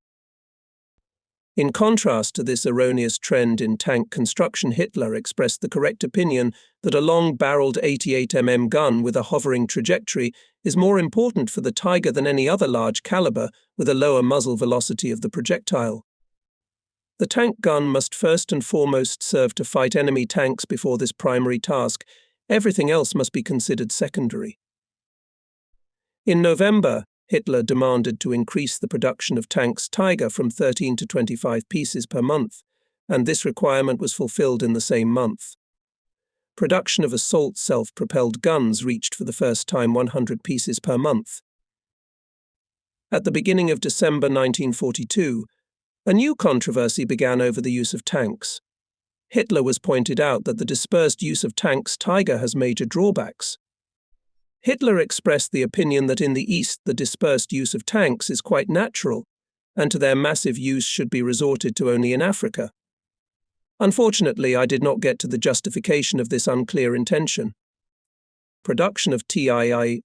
In contrast to this erroneous trend in tank construction, Hitler expressed the correct opinion that a long-barreled 88mm gun with a hovering trajectory is more important for the Tiger than any other large caliber with a lower muzzle velocity of the projectile. The tank gun must first and foremost serve to fight enemy tanks before this primary task. Everything else must be considered secondary. In November, Hitler demanded to increase the production of tanks Tiger from 13 to 25 pieces per month, and this requirement was fulfilled in the same month. Production of assault self-propelled guns reached for the first time 100 pieces per month. At the beginning of December 1942, a new controversy began over the use of tanks. Hitler was pointed out that the dispersed use of tanks Tiger has major drawbacks. Hitler expressed the opinion that in the East the dispersed use of tanks is quite natural, and to their massive use should be resorted to only in Africa. Unfortunately, I did not get to the justification of this unclear intention. Production of TII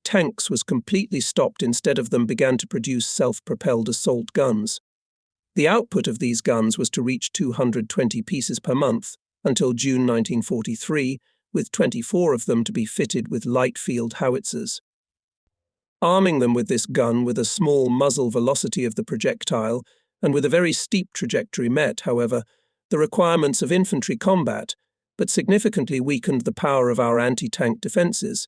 tanks was completely stopped. Instead of them began to produce self-propelled assault guns. The output of these guns was to reach 220 pieces per month until June 1943, with 24 of them to be fitted with light field howitzers. Arming them with this gun with a small muzzle velocity of the projectile and with a very steep trajectory met, however, the requirements of infantry combat, but significantly weakened the power of our anti-tank defenses.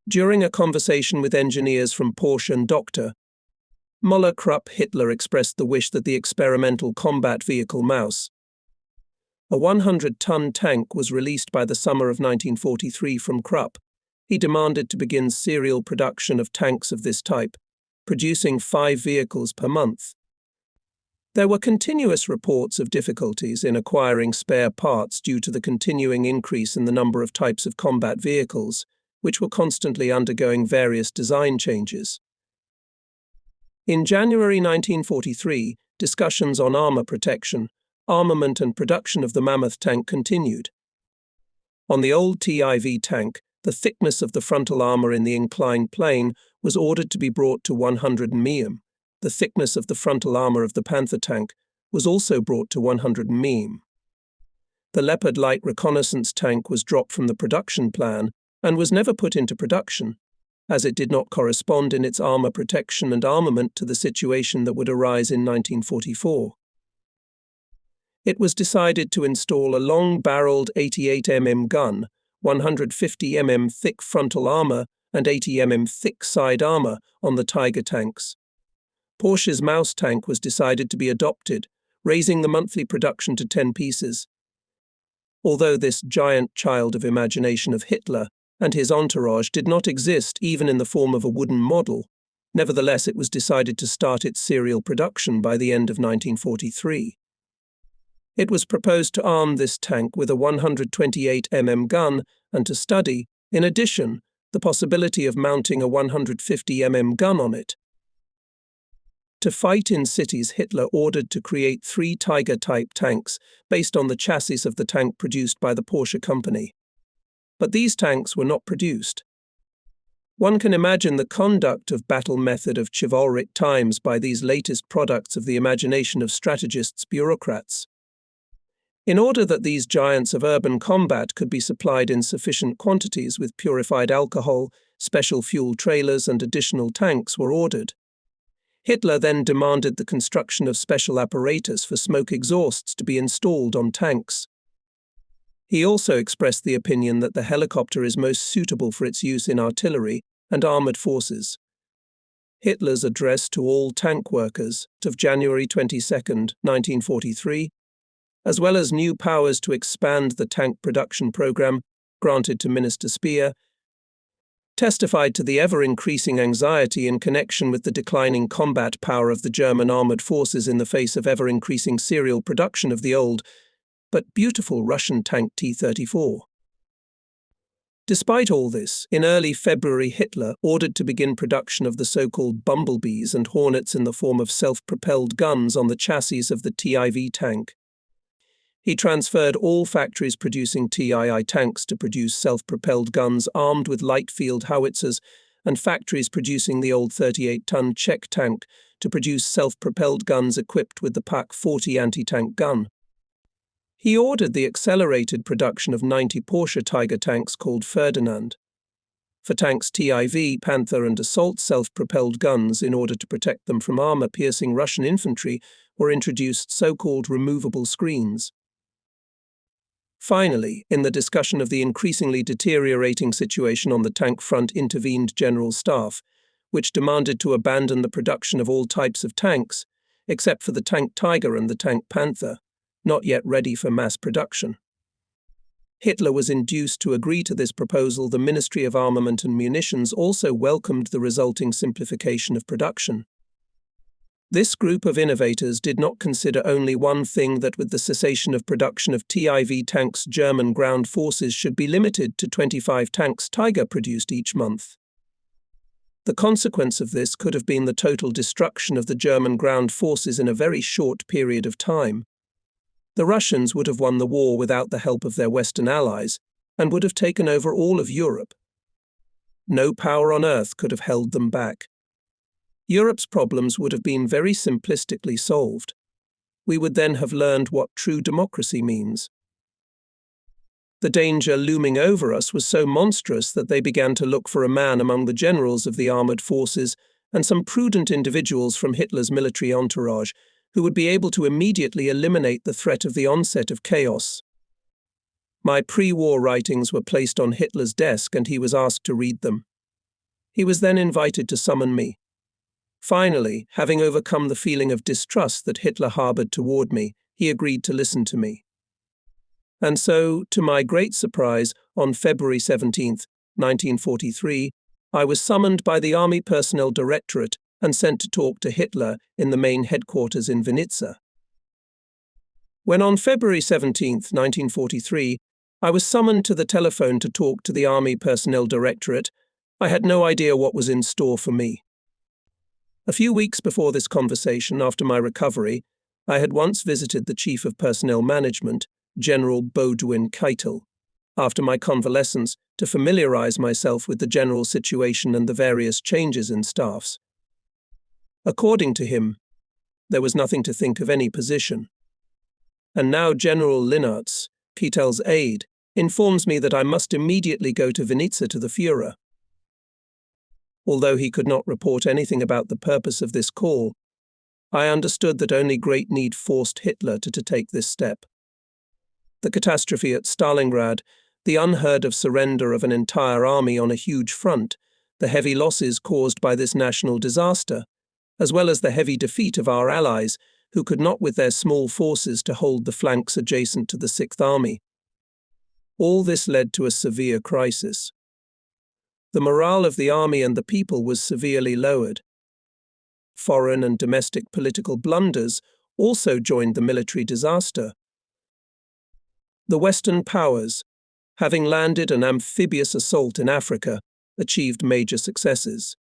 During a conversation with engineers from Porsche and Dr. Müller-Krupp, Hitler expressed the wish that the experimental combat vehicle Maus, a 100-ton tank, was released by the summer of 1943 from Krupp. He demanded to begin serial production of tanks of this type, producing 5 vehicles per month. There were continuous reports of difficulties in acquiring spare parts due to the continuing increase in the number of types of combat vehicles, which were constantly undergoing various design changes. In January 1943, discussions on armor protection, armament and production of the Mammoth tank continued. On the old TIV tank, the thickness of the frontal armor in the inclined plane was ordered to be brought to 100 mm. The thickness of the frontal armor of the Panther tank was also brought to 100 mm. The Leopard light reconnaissance tank was dropped from the production plan and was never put into production, as it did not correspond in its armor protection and armament to the situation that would arise in 1944. It was decided to install a long-barreled 88mm gun, 150mm thick frontal armor and 80mm thick side armor on the Tiger tanks. Porsche's Maus tank was decided to be adopted, raising the monthly production to 10 pieces. Although this giant child of imagination of Hitler and his entourage did not exist even in the form of a wooden model, nevertheless it was decided to start its serial production by the end of 1943. It was proposed to arm this tank with a 128mm gun and to study, in addition, the possibility of mounting a 150mm gun on it. To fight in cities, Hitler ordered to create 3 Tiger-type tanks based on the chassis of the tank produced by the Porsche company. But these tanks were not produced. One can imagine the conduct of battle method of chivalric times by these latest products of the imagination of strategists, bureaucrats. In order that these giants of urban combat could be supplied in sufficient quantities with purified alcohol, special fuel trailers and additional tanks were ordered. Hitler then demanded the construction of special apparatus for smoke exhausts to be installed on tanks. He also expressed the opinion that the helicopter is most suitable for its use in artillery and armored forces. Hitler's address to all tank workers of January 22, 1943, as well as new powers to expand the tank production program granted to Minister Speer, testified to the ever-increasing anxiety in connection with the declining combat power of the German armored forces in the face of ever-increasing serial production of the old, but beautiful Russian tank T-34. Despite all this, in early February Hitler ordered to begin production of the so-called bumblebees and hornets in the form of self-propelled guns on the chassis of the TIV tank. He transferred all factories producing TII tanks to produce self-propelled guns armed with light field howitzers, and factories producing the old 38-ton Czech tank to produce self-propelled guns equipped with the PaK-40 anti-tank gun. He ordered the accelerated production of 90 Porsche Tiger tanks called Ferdinand. For tanks TIV, Panther and Assault self-propelled guns, in order to protect them from armor-piercing Russian infantry, were introduced so-called removable screens. Finally, in the discussion of the increasingly deteriorating situation on the tank front intervened General Staff, which demanded to abandon the production of all types of tanks, except for the tank Tiger and the tank Panther, not yet ready for mass production. Hitler was induced to agree to this proposal. The Ministry of Armament and Munitions also welcomed the resulting simplification of production. This group of innovators did not consider only one thing: that with the cessation of production of TIV tanks, German ground forces should be limited to 25 tanks Tiger produced each month. The consequence of this could have been the total destruction of the German ground forces in a very short period of time. The Russians would have won the war without the help of their Western allies, and would have taken over all of Europe. No power on earth could have held them back. Europe's problems would have been very simplistically solved. We would then have learned what true democracy means. The danger looming over us was so monstrous that they began to look for a man among the generals of the armored forces and some prudent individuals from Hitler's military entourage who would be able to immediately eliminate the threat of the onset of chaos. My pre-war writings were placed on Hitler's desk, and he was asked to read them. He was then invited to summon me. Finally, having overcome the feeling of distrust that Hitler harbored toward me, he agreed to listen to me. And so, to my great surprise, on February 17, 1943, I was summoned by the Army Personnel Directorate and sent to talk to Hitler in the main headquarters in Vinica. When on February 17, 1943, I was summoned to the telephone to talk to the Army Personnel Directorate, I had no idea what was in store for me. A few weeks before this conversation, after my recovery, I had once visited the Chief of Personnel Management, General Baudouin Keitel, after my convalescence, to familiarize myself with the general situation and the various changes in staffs. According to him, there was nothing to think of any position. And now General Linartz, Keitel's aide, informs me that I must immediately go to Vinica to the Führer. Although he could not report anything about the purpose of this call, I understood that only great need forced Hitler to take this step. The catastrophe at Stalingrad, the unheard-of surrender of an entire army on a huge front, the heavy losses caused by this national disaster, as well as the heavy defeat of our allies, who could not with their small forces to hold the flanks adjacent to the Sixth Army. All this led to a severe crisis. The morale of the army and the people was severely lowered. Foreign and domestic political blunders also joined the military disaster. The Western powers, having landed an amphibious assault in Africa, achieved major successes.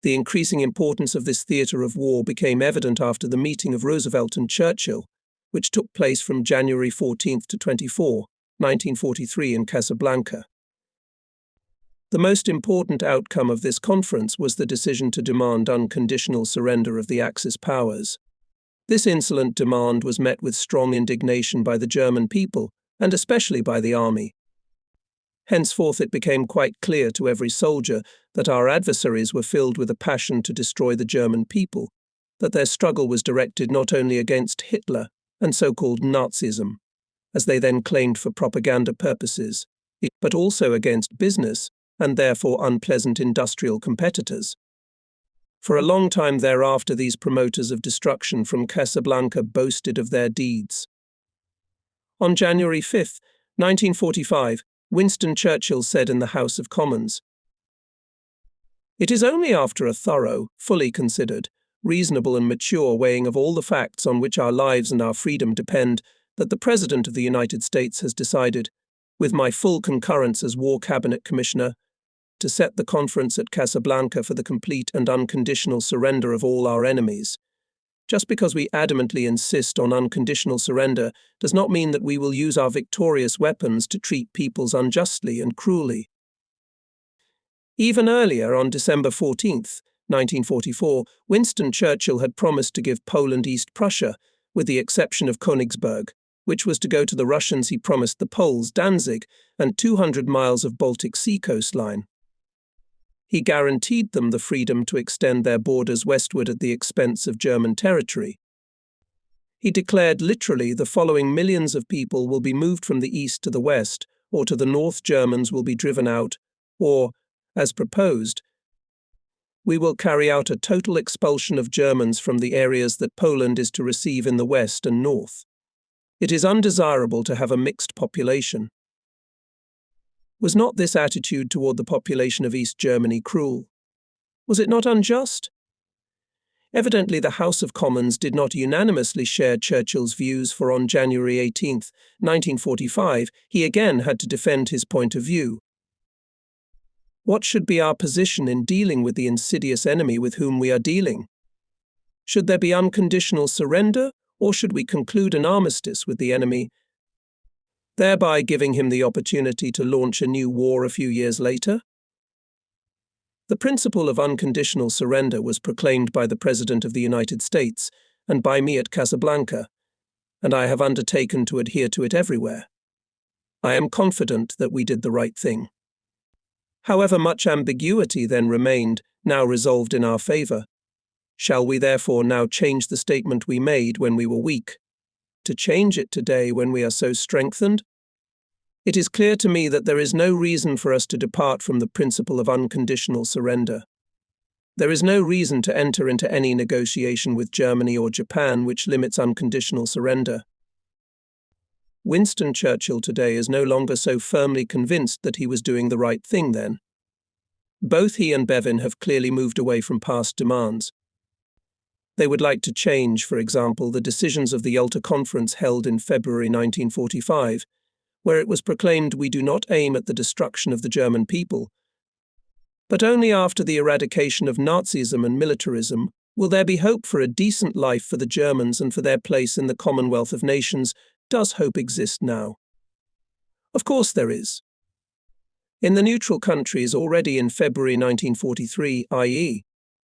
The increasing importance of this theatre of war became evident after the meeting of Roosevelt and Churchill, which took place from January 14 to 24, 1943 in Casablanca. The most important outcome of this conference was the decision to demand unconditional surrender of the Axis powers. This insolent demand was met with strong indignation by the German people, and especially by the army. Henceforth it became quite clear to every soldier that our adversaries were filled with a passion to destroy the German people, that their struggle was directed not only against Hitler and so-called Nazism, as they then claimed for propaganda purposes, but also against business, and therefore unpleasant industrial competitors. For a long time thereafter, these promoters of destruction from Casablanca boasted of their deeds. On January 5, 1945, Winston Churchill said in the House of Commons, "It is only after a thorough, fully considered, reasonable and mature weighing of all the facts on which our lives and our freedom depend that the President of the United States has decided, with my full concurrence as War Cabinet Commissioner, to set the conference at Casablanca for the complete and unconditional surrender of all our enemies, Just because we adamantly insist on unconditional surrender does not mean that we will use our victorious weapons to treat peoples unjustly and cruelly. Even earlier, on December 14th, 1944, Winston Churchill had promised to give Poland East Prussia, with the exception of Königsberg, which was to go to the Russians. He promised the Poles Danzig and 200 miles of Baltic Sea coastline. He guaranteed them the freedom to extend their borders westward at the expense of German territory. He declared literally the following: millions of people will be moved from the east to the west, or to the north Germans will be driven out, or, as proposed, we will carry out a total expulsion of Germans from the areas that Poland is to receive in the west and north. It is undesirable to have a mixed population. Was not this attitude toward the population of East Germany cruel? Was it not unjust? Evidently, the House of Commons did not unanimously share Churchill's views, for on January 18, 1945, he again had to defend his point of view. What should be our position in dealing with the insidious enemy with whom we are dealing? Should there be unconditional surrender, or should we conclude an armistice with the enemy, thereby giving him the opportunity to launch a new war a few years later? The principle of unconditional surrender was proclaimed by the President of the United States and by me at Casablanca, and I have undertaken to adhere to it everywhere. I am confident that we did the right thing. However much ambiguity then remained, now resolved in our favor. Shall we therefore now change the statement we made when we were weak, to change it today when we are so strengthened? It is clear to me that there is no reason for us to depart from the principle of unconditional surrender. There is no reason to enter into any negotiation with Germany or Japan which limits unconditional surrender. Winston Churchill today is no longer so firmly convinced that he was doing the right thing then. Both he and Bevin have clearly moved away from past demands. They would like to change, for example, the decisions of the Yalta Conference held in February 1945, where it was proclaimed we do not aim at the destruction of the German people, but only after the eradication of Nazism and militarism will there be hope for a decent life for the Germans and for their place in the Commonwealth of Nations. Does hope exist now? Of course there is. In the neutral countries already in February 1943, i.e.,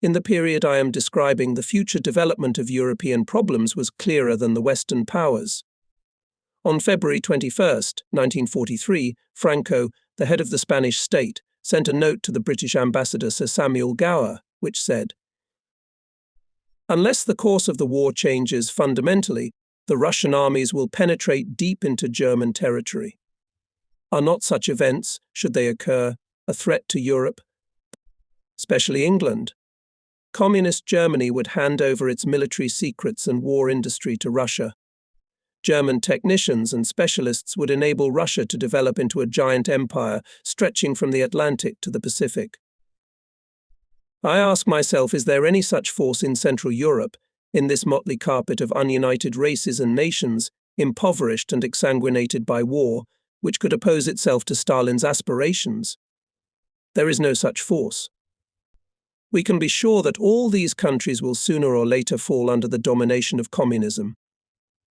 in the period I am describing, the future development of European problems was clearer than the Western powers. On February 21, 1943, Franco, the head of the Spanish state, sent a note to the British ambassador Sir Samuel Gower, which said, "Unless the course of the war changes fundamentally, the Russian armies will penetrate deep into German territory. Are not such events, should they occur, a threat to Europe, especially England? Communist Germany would hand over its military secrets and war industry to Russia. German technicians and specialists would enable Russia to develop into a giant empire stretching from the Atlantic to the Pacific. I ask myself, is there any such force in Central Europe, in this motley carpet of ununited races and nations, impoverished and exsanguinated by war, which could oppose itself to Stalin's aspirations? There is no such force. We can be sure that all these countries will sooner or later fall under the domination of communism.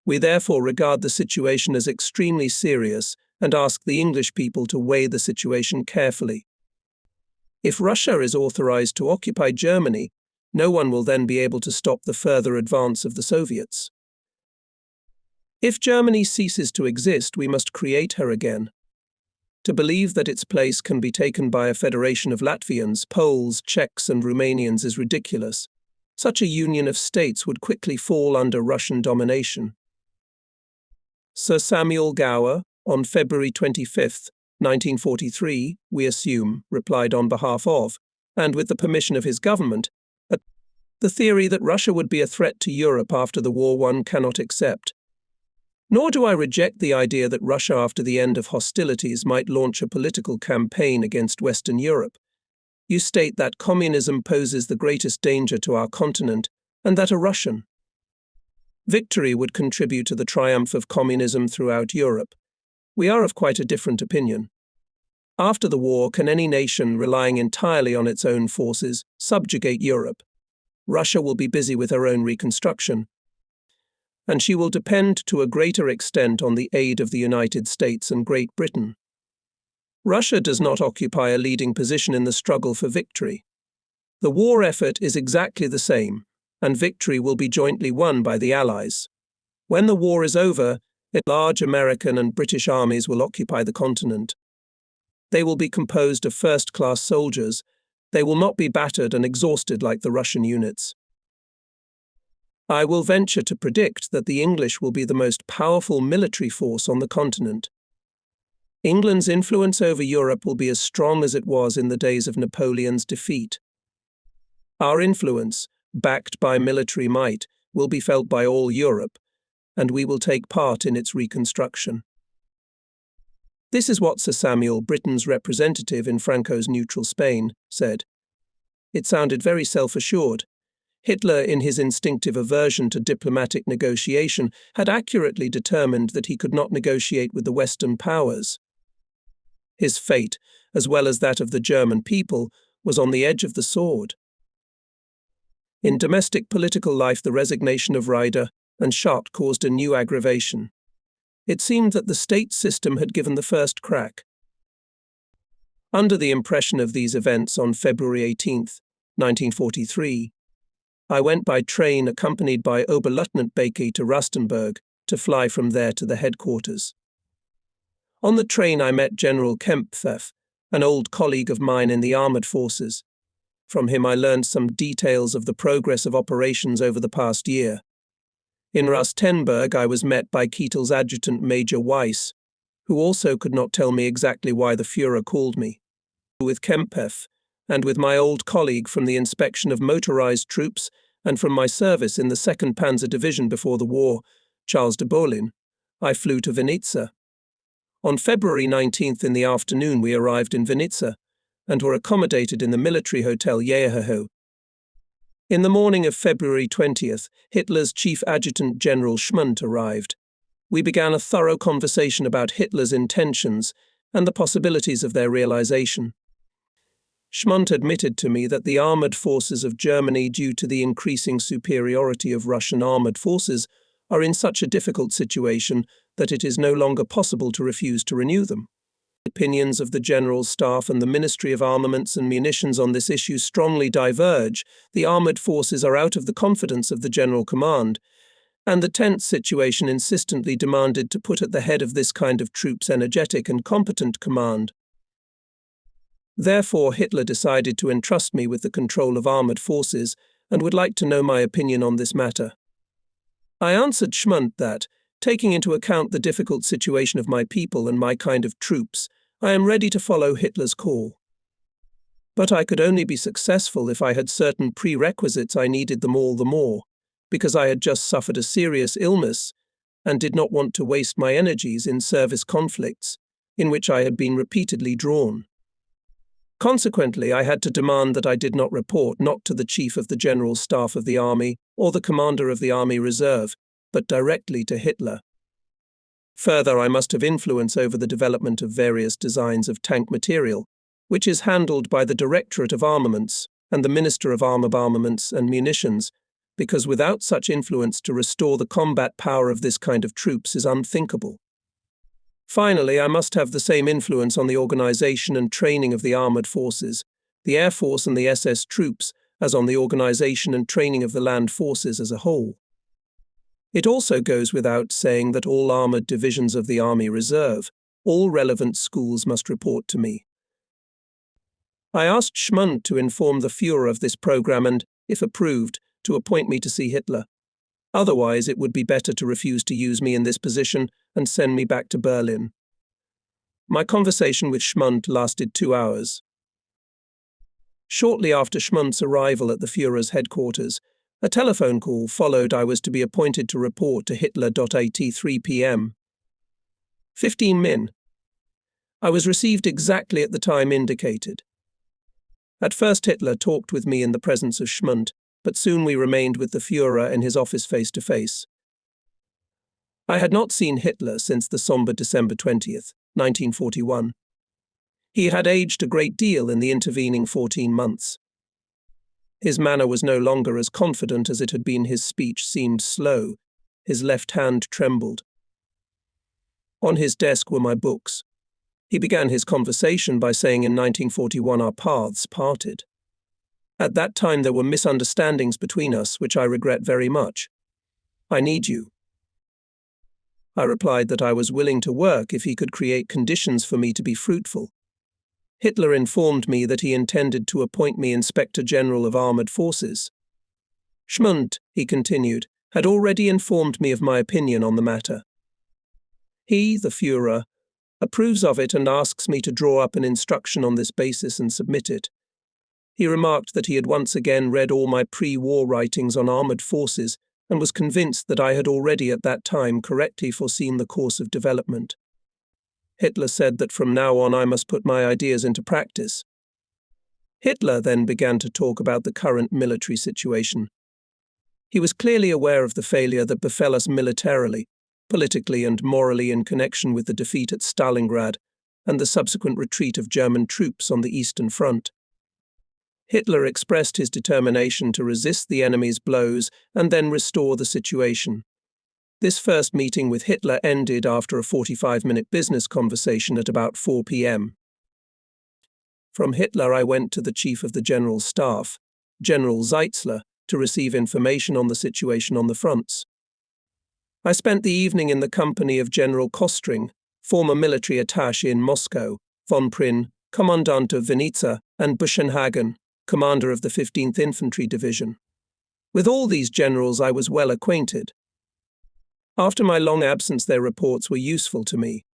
We therefore regard the situation as extremely serious and ask the English people to weigh the situation carefully. If Russia is authorized to occupy Germany, no one will then be able to stop the further advance of the Soviets. If Germany ceases to exist, we must create her again. To believe that its place can be taken by a federation of Latvians, Poles, Czechs, and Romanians is ridiculous. Such a union of states would quickly fall under Russian domination." Sir Samuel Gower, on February 25, 1943, we assume, replied on behalf of, and with the permission of his government, the theory that Russia would be a threat to Europe after the war one cannot accept. Nor do I reject the idea that Russia, after the end of hostilities, might launch a political campaign against Western Europe. You state that communism poses the greatest danger to our continent, and that a Russian victory would contribute to the triumph of communism throughout Europe. We are of quite a different opinion. After the war, can any nation, relying entirely on its own forces, subjugate Europe? Russia will be busy with her own reconstruction, and she will depend to a greater extent on the aid of the United States and Great Britain. Russia does not occupy a leading position in the struggle for victory. The war effort is exactly the same, and victory will be jointly won by the Allies. When the war is over, large American and British armies will occupy the continent. They will be composed of first-class soldiers. They will not be battered and exhausted like the Russian units. I will venture to predict that the English will be the most powerful military force on the continent. England's influence over Europe will be as strong as it was in the days of Napoleon's defeat. Our influence, backed by military might, will be felt by all Europe, and we will take part in its reconstruction. This is what Sir Samuel, Britain's representative in Franco's neutral Spain, said. It sounded very self-assured. Hitler, in his instinctive aversion to diplomatic negotiation, had accurately determined that he could not negotiate with the Western powers. His fate, as well as that of the German people, was on the edge of the sword. In domestic political life, the resignation of Ryder and Schott caused a new aggravation. It seemed that the state system had given the first crack. Under the impression of these events on February 18, 1943, I went by train accompanied by Oberleutnant Bakey to Rustenburg to fly from there to the headquarters. On the train I met General Kempfeff, an old colleague of mine in the armoured forces. From him I learned some details of the progress of operations over the past year. In Rustenburg I was met by Keitel's adjutant Major Weiss, who also could not tell me exactly why the Führer called me. With Kempfeff, and with my old colleague from the inspection of motorized troops and from my service in the 2nd Panzer Division before the war, Charles de Bolin, I flew to Vinnitza. On February 19th in the afternoon we arrived in Vinnitza and were accommodated in the military hotel Jeherho. In the morning of February 20th, Hitler's chief adjutant General Schmundt arrived. We began a thorough conversation about Hitler's intentions and the possibilities of their realization. Schmundt admitted to me that the armoured forces of Germany, due to the increasing superiority of Russian armoured forces, are in such a difficult situation that it is no longer possible to refuse to renew them. The opinions of the General Staff and the Ministry of Armaments and Munitions on this issue strongly diverge. The armoured forces are out of the confidence of the General Command, and the tense situation insistently demanded to put at the head of this kind of troops energetic and competent command. Therefore, Hitler decided to entrust me with the control of armoured forces and would like to know my opinion on this matter. I answered Schmundt that, taking into account the difficult situation of my people and my kind of troops, I am ready to follow Hitler's call. But I could only be successful if I had certain prerequisites. I needed them all the more, because I had just suffered a serious illness and did not want to waste my energies in service conflicts, in which I had been repeatedly drawn. Consequently, I had to demand that I did not report not to the Chief of the General Staff of the Army or the Commander of the Army Reserve, but directly to Hitler. Further, I must have influence over the development of various designs of tank material, which is handled by the Directorate of Armaments and the Minister of Armaments and Munitions, because without such influence to restore the combat power of this kind of troops is unthinkable. Finally, I must have the same influence on the organization and training of the armored forces, the Air Force and the SS troops, as on the organization and training of the land forces as a whole. It also goes without saying that all armored divisions of the Army Reserve, all relevant schools must report to me. I asked Schmundt to inform the Führer of this program and, if approved, to appoint me to see Hitler. Otherwise, it would be better to refuse to use me in this position and send me back to Berlin. My conversation with Schmundt lasted 2 hours. Shortly after Schmundt's arrival at the Führer's headquarters, a telephone call followed. I was to be appointed to report to Hitler at 3 p.m. 15 Min. I was received exactly at the time indicated. At first Hitler talked with me in the presence of Schmundt, but soon we remained with the Führer in his office face-to-face. I had not seen Hitler since the somber December 20th, 1941. He had aged a great deal in the intervening 14 months. His manner was no longer as confident as it had been. His speech seemed slow. His left hand trembled. On his desk were my books. He began his conversation by saying in 1941 our paths parted. At that time there were misunderstandings between us, which I regret very much. I need you. I replied that I was willing to work if he could create conditions for me to be fruitful. Hitler informed me that he intended to appoint me Inspector General of Armored Forces. Schmundt, he continued, had already informed me of my opinion on the matter. He, the Führer, approves of it and asks me to draw up an instruction on this basis and submit it. He remarked that he had once again read all my pre-war writings on armored forces and was convinced that I had already at that time correctly foreseen the course of development. Hitler said that from now on I must put my ideas into practice. Hitler then began to talk about the current military situation. He was clearly aware of the failure that befell us militarily, politically and morally in connection with the defeat at Stalingrad and the subsequent retreat of German troops on the Eastern Front. Hitler expressed his determination to resist the enemy's blows and then restore the situation. This first meeting with Hitler ended after a 45-minute business conversation at about 4 p.m. From Hitler I went to the Chief of the General Staff, General Zeitzler, to receive information on the situation on the fronts. I spent the evening in the company of General Kostring, former military attaché in Moscow, von Prinn, Commandant of Vinnitsa, and Buchenhagen, commander of the 15th Infantry Division. With all these generals I was well acquainted. After my long absence, their reports were useful to me.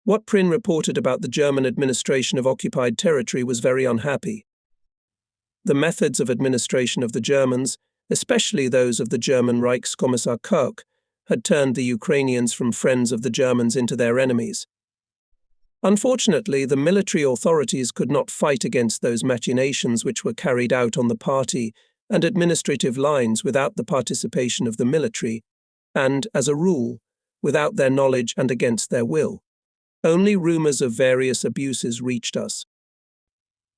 What Prinn reported about the German administration of occupied territory was very unhappy. The methods of administration of the Germans, especially those of the German Reichskommissar Kirk, had turned the Ukrainians from friends of the Germans into their enemies. Unfortunately, the military authorities could not fight against those machinations which were carried out on the party and administrative lines without the participation of the military, and, as a rule, without their knowledge and against their will. Only rumors of various abuses reached us.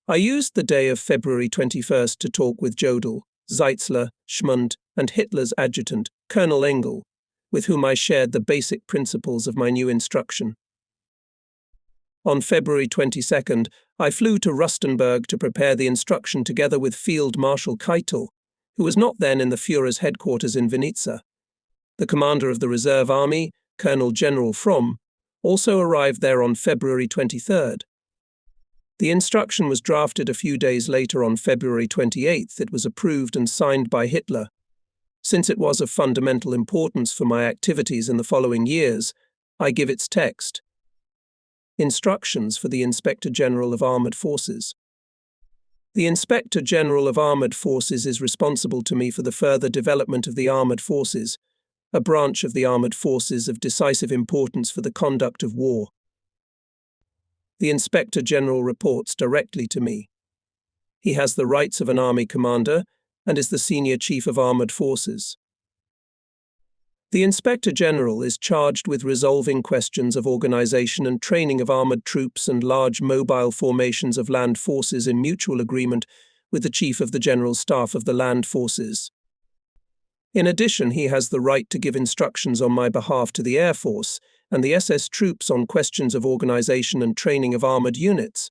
I used the day of February 21st to talk with Jodl, Zeitzler, Schmundt, and Hitler's adjutant, Colonel Engel, with whom I shared the basic principles of my new instruction. On February 22nd, I flew to Rustenburg to prepare the instruction together with Field Marshal Keitel, who was not then in the Führer's headquarters in Vinnitsa. The commander of the Reserve Army, Colonel General Fromm, also arrived there on February 23rd. The instruction was drafted a few days later on February 28th. It was approved and signed by Hitler. Since it was of fundamental importance for my activities in the following years, I give its text. Instructions for the Inspector General of Armored Forces. The Inspector General of Armored Forces is responsible to me for the further development of the Armored Forces, a branch of the Armored Forces of decisive importance for the conduct of war. The Inspector General reports directly to me. He has the rights of an army commander and is the senior chief of armored forces. The Inspector General is charged with resolving questions of organization and training of armored troops and large mobile formations of land forces in mutual agreement with the Chief of the General Staff of the Land Forces. In addition, he has the right to give instructions on my behalf to the Air Force and the SS troops on questions of organization and training of armored units.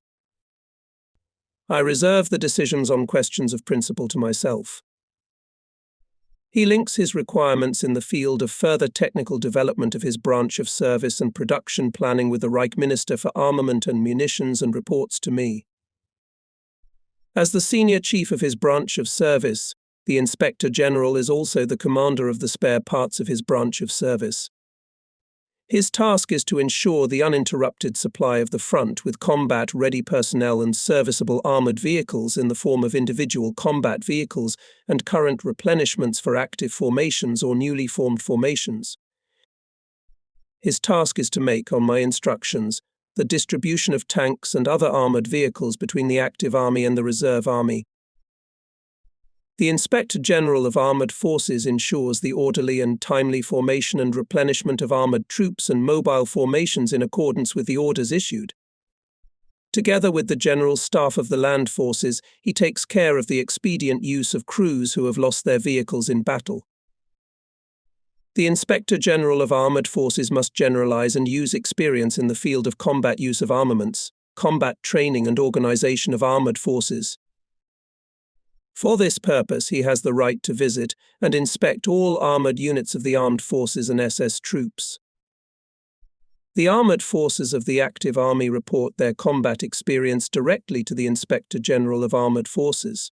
I reserve the decisions on questions of principle to myself. He links his requirements in the field of further technical development of his branch of service and production planning with the Reich Minister for Armament and Munitions and reports to me. As the senior chief of his branch of service, the Inspector General is also the commander of the spare parts of his branch of service. His task is to ensure the uninterrupted supply of the front with combat-ready personnel and serviceable armored vehicles in the form of individual combat vehicles and current replenishments for active formations or newly formed formations. His task is to make, on my instructions, the distribution of tanks and other armored vehicles between the active army and the reserve army. The Inspector General of Armored Forces ensures the orderly and timely formation and replenishment of armored troops and mobile formations in accordance with the orders issued. Together with the General Staff of the Land Forces, he takes care of the expedient use of crews who have lost their vehicles in battle. The Inspector General of Armored Forces must generalize and use experience in the field of combat use of armaments, combat training and organization of armored forces. For this purpose, he has the right to visit and inspect all armored units of the armed forces and SS troops. The armored forces of the active army report their combat experience directly to the Inspector General of Armored Forces.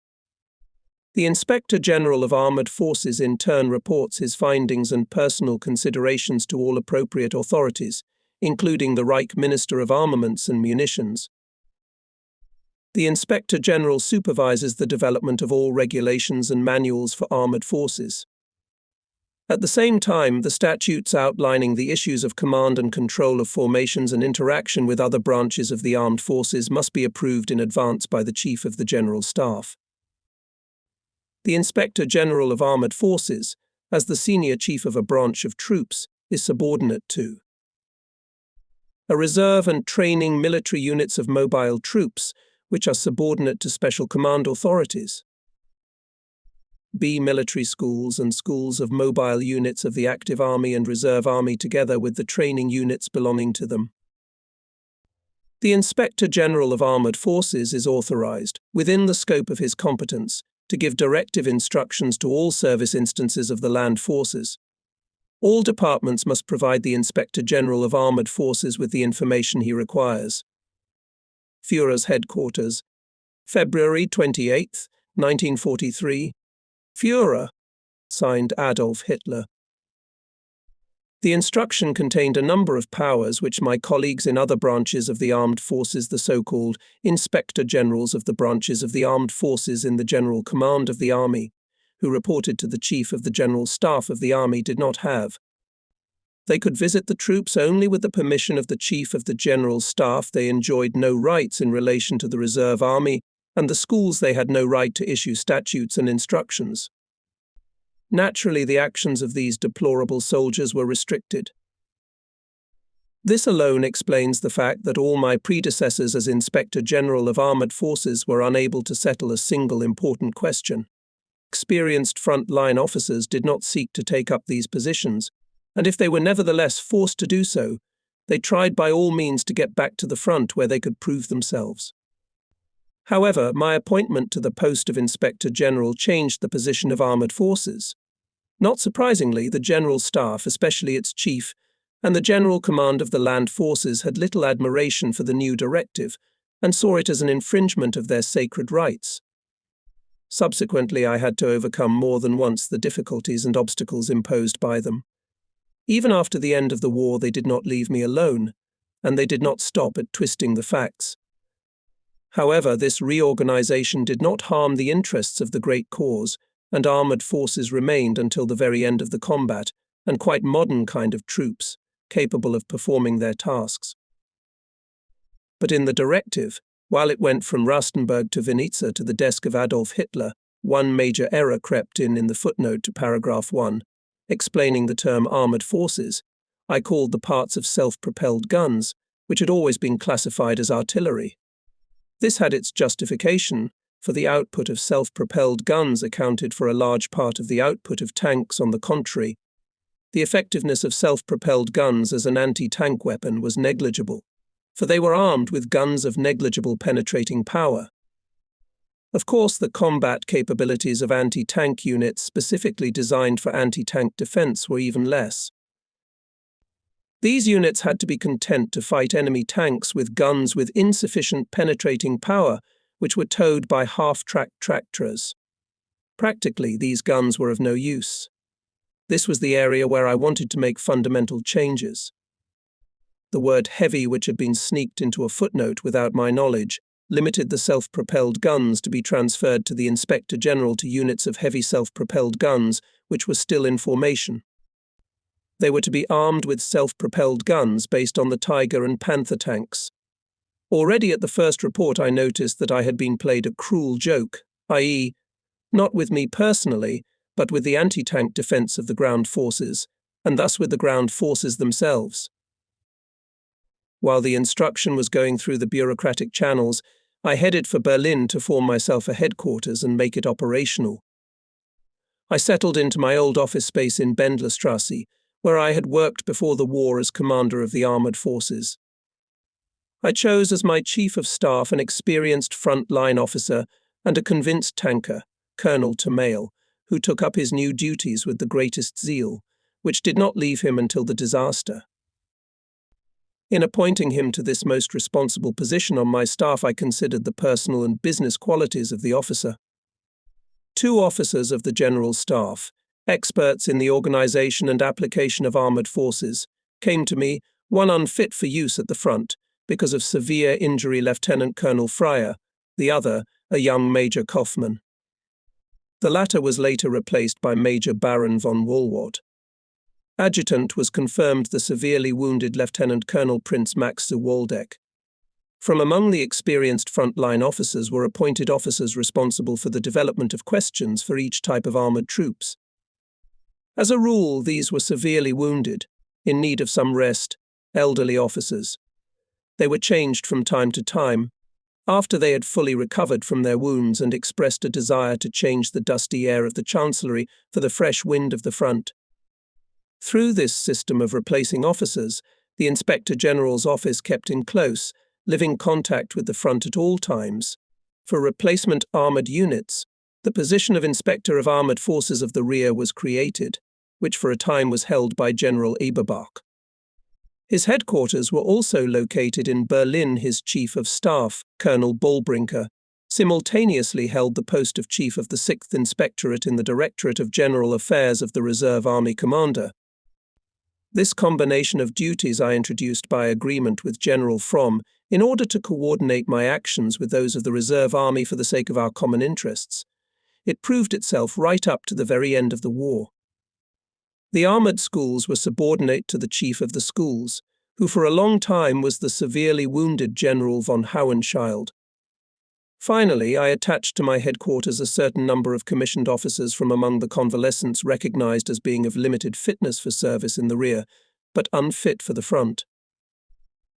The Inspector General of Armored Forces in turn reports his findings and personal considerations to all appropriate authorities, including the Reich Minister of Armaments and Munitions. The Inspector General supervises the development of all regulations and manuals for armored forces. At the same time, the statutes outlining the issues of command and control of formations and interaction with other branches of the armed forces must be approved in advance by the Chief of the General Staff. The Inspector General of Armored Forces, as the senior chief of a branch of troops, is subordinate to a reserve and training military units of mobile troops, which are subordinate to special command authorities. B. Military schools and schools of mobile units of the active army and reserve army together with the training units belonging to them. The Inspector General of Armored Forces is authorized, within the scope of his competence, to give directive instructions to all service instances of the land forces. All departments must provide the Inspector General of Armored Forces with the information he requires. Führer's Headquarters, February 28, 1943. Führer, signed Adolf Hitler. The instruction contained a number of powers which my colleagues in other branches of the armed forces, the so-called Inspector Generals of the branches of the armed forces in the General Command of the Army, who reported to the Chief of the General Staff of the Army, did not have. They could visit the troops only with the permission of the Chief of the General Staff. They enjoyed no rights in relation to the Reserve Army, and the schools they had no right to issue statutes and instructions. Naturally, the actions of these deplorable soldiers were restricted. This alone explains the fact that all my predecessors as Inspector General of Armored Forces were unable to settle a single important question. Experienced front-line officers did not seek to take up these positions, and if they were nevertheless forced to do so, they tried by all means to get back to the front where they could prove themselves. However, my appointment to the post of Inspector General changed the position of armored forces. Not surprisingly, the General Staff, especially its chief, and the General Command of the Land Forces had little admiration for the new directive and saw it as an infringement of their sacred rights. Subsequently, I had to overcome more than once the difficulties and obstacles imposed by them. Even after the end of the war, they did not leave me alone, and they did not stop at twisting the facts. However, this reorganization did not harm the interests of the great cause, and armored forces remained until the very end of the combat, and quite modern kind of troops, capable of performing their tasks. But in the directive, while it went from Rastenburg to Vinica to the desk of Adolf Hitler, one major error crept in the footnote to paragraph 1, explaining the term armored forces. I called the parts of self-propelled guns, which had always been classified as artillery. This had its justification, for the output of self-propelled guns accounted for a large part of the output of tanks. On the contrary, the effectiveness of self-propelled guns as an anti-tank weapon was negligible, for they were armed with guns of negligible penetrating power. Of course, the combat capabilities of anti-tank units specifically designed for anti-tank defense were even less. These units had to be content to fight enemy tanks with guns with insufficient penetrating power, which were towed by half-track tractors. Practically, these guns were of no use. This was the area where I wanted to make fundamental changes. The word heavy, which had been sneaked into a footnote without my knowledge, limited the self-propelled guns to be transferred to the Inspector General to units of heavy self-propelled guns, which were still in formation. They were to be armed with self-propelled guns based on the Tiger and Panther tanks. Already at the first report I noticed that I had been played a cruel joke, i.e., not with me personally, but with the anti-tank defense of the ground forces, and thus with the ground forces themselves. While the instruction was going through the bureaucratic channels, I headed for Berlin to form myself a headquarters and make it operational. I settled into my old office space in Bendlerstrasse, where I had worked before the war as commander of the armoured forces. I chose as my chief of staff an experienced frontline officer and a convinced tanker, Colonel Tamail, who took up his new duties with the greatest zeal, which did not leave him until the disaster. In appointing him to this most responsible position on my staff, I considered the personal and business qualities of the officer. 2 officers of the General Staff, experts in the organization and application of armored forces, came to me, one unfit for use at the front because of severe injury, Lieutenant Colonel Fryer, the other, a young Major Kaufmann. The latter was later replaced by Major Baron von Wohlwart. Adjutant was confirmed the severely wounded Lieutenant Colonel Prince Max zu Waldeck. From among the experienced frontline officers were appointed officers responsible for the development of questions for each type of armoured troops. As a rule, these were severely wounded, in need of some rest, elderly officers. They were changed from time to time, after they had fully recovered from their wounds and expressed a desire to change the dusty air of the Chancellery for the fresh wind of the front. Through this system of replacing officers, the Inspector General's office kept in close, living contact with the front at all times. For replacement armoured units, the position of Inspector of Armoured Forces of the Rear was created, which for a time was held by General Eberbach. His headquarters were also located in Berlin. His Chief of Staff, Colonel Bollbrinker, simultaneously held the post of Chief of the 6th Inspectorate in the Directorate of General Affairs of the Reserve Army Commander. This combination of duties I introduced by agreement with General Fromm in order to coordinate my actions with those of the Reserve Army for the sake of our common interests. It proved itself right up to the very end of the war. The armoured schools were subordinate to the Chief of the Schools, who for a long time was the severely wounded General von Hauenschild. Finally, I attached to my headquarters a certain number of commissioned officers from among the convalescents recognized as being of limited fitness for service in the rear, but unfit for the front.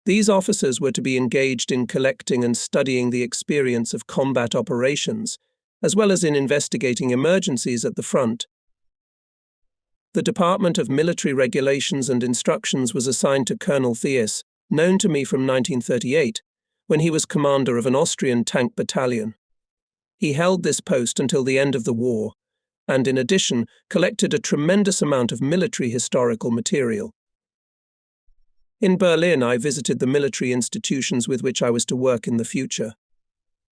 These officers were to be engaged in collecting and studying the experience of combat operations, as well as in investigating emergencies at the front. The Department of Military Regulations and Instructions was assigned to Colonel Theus, known to me from 1938, when he was commander of an Austrian tank battalion. He held this post until the end of the war, and in addition collected a tremendous amount of military historical material. In Berlin, I visited the military institutions with which I was to work in the future.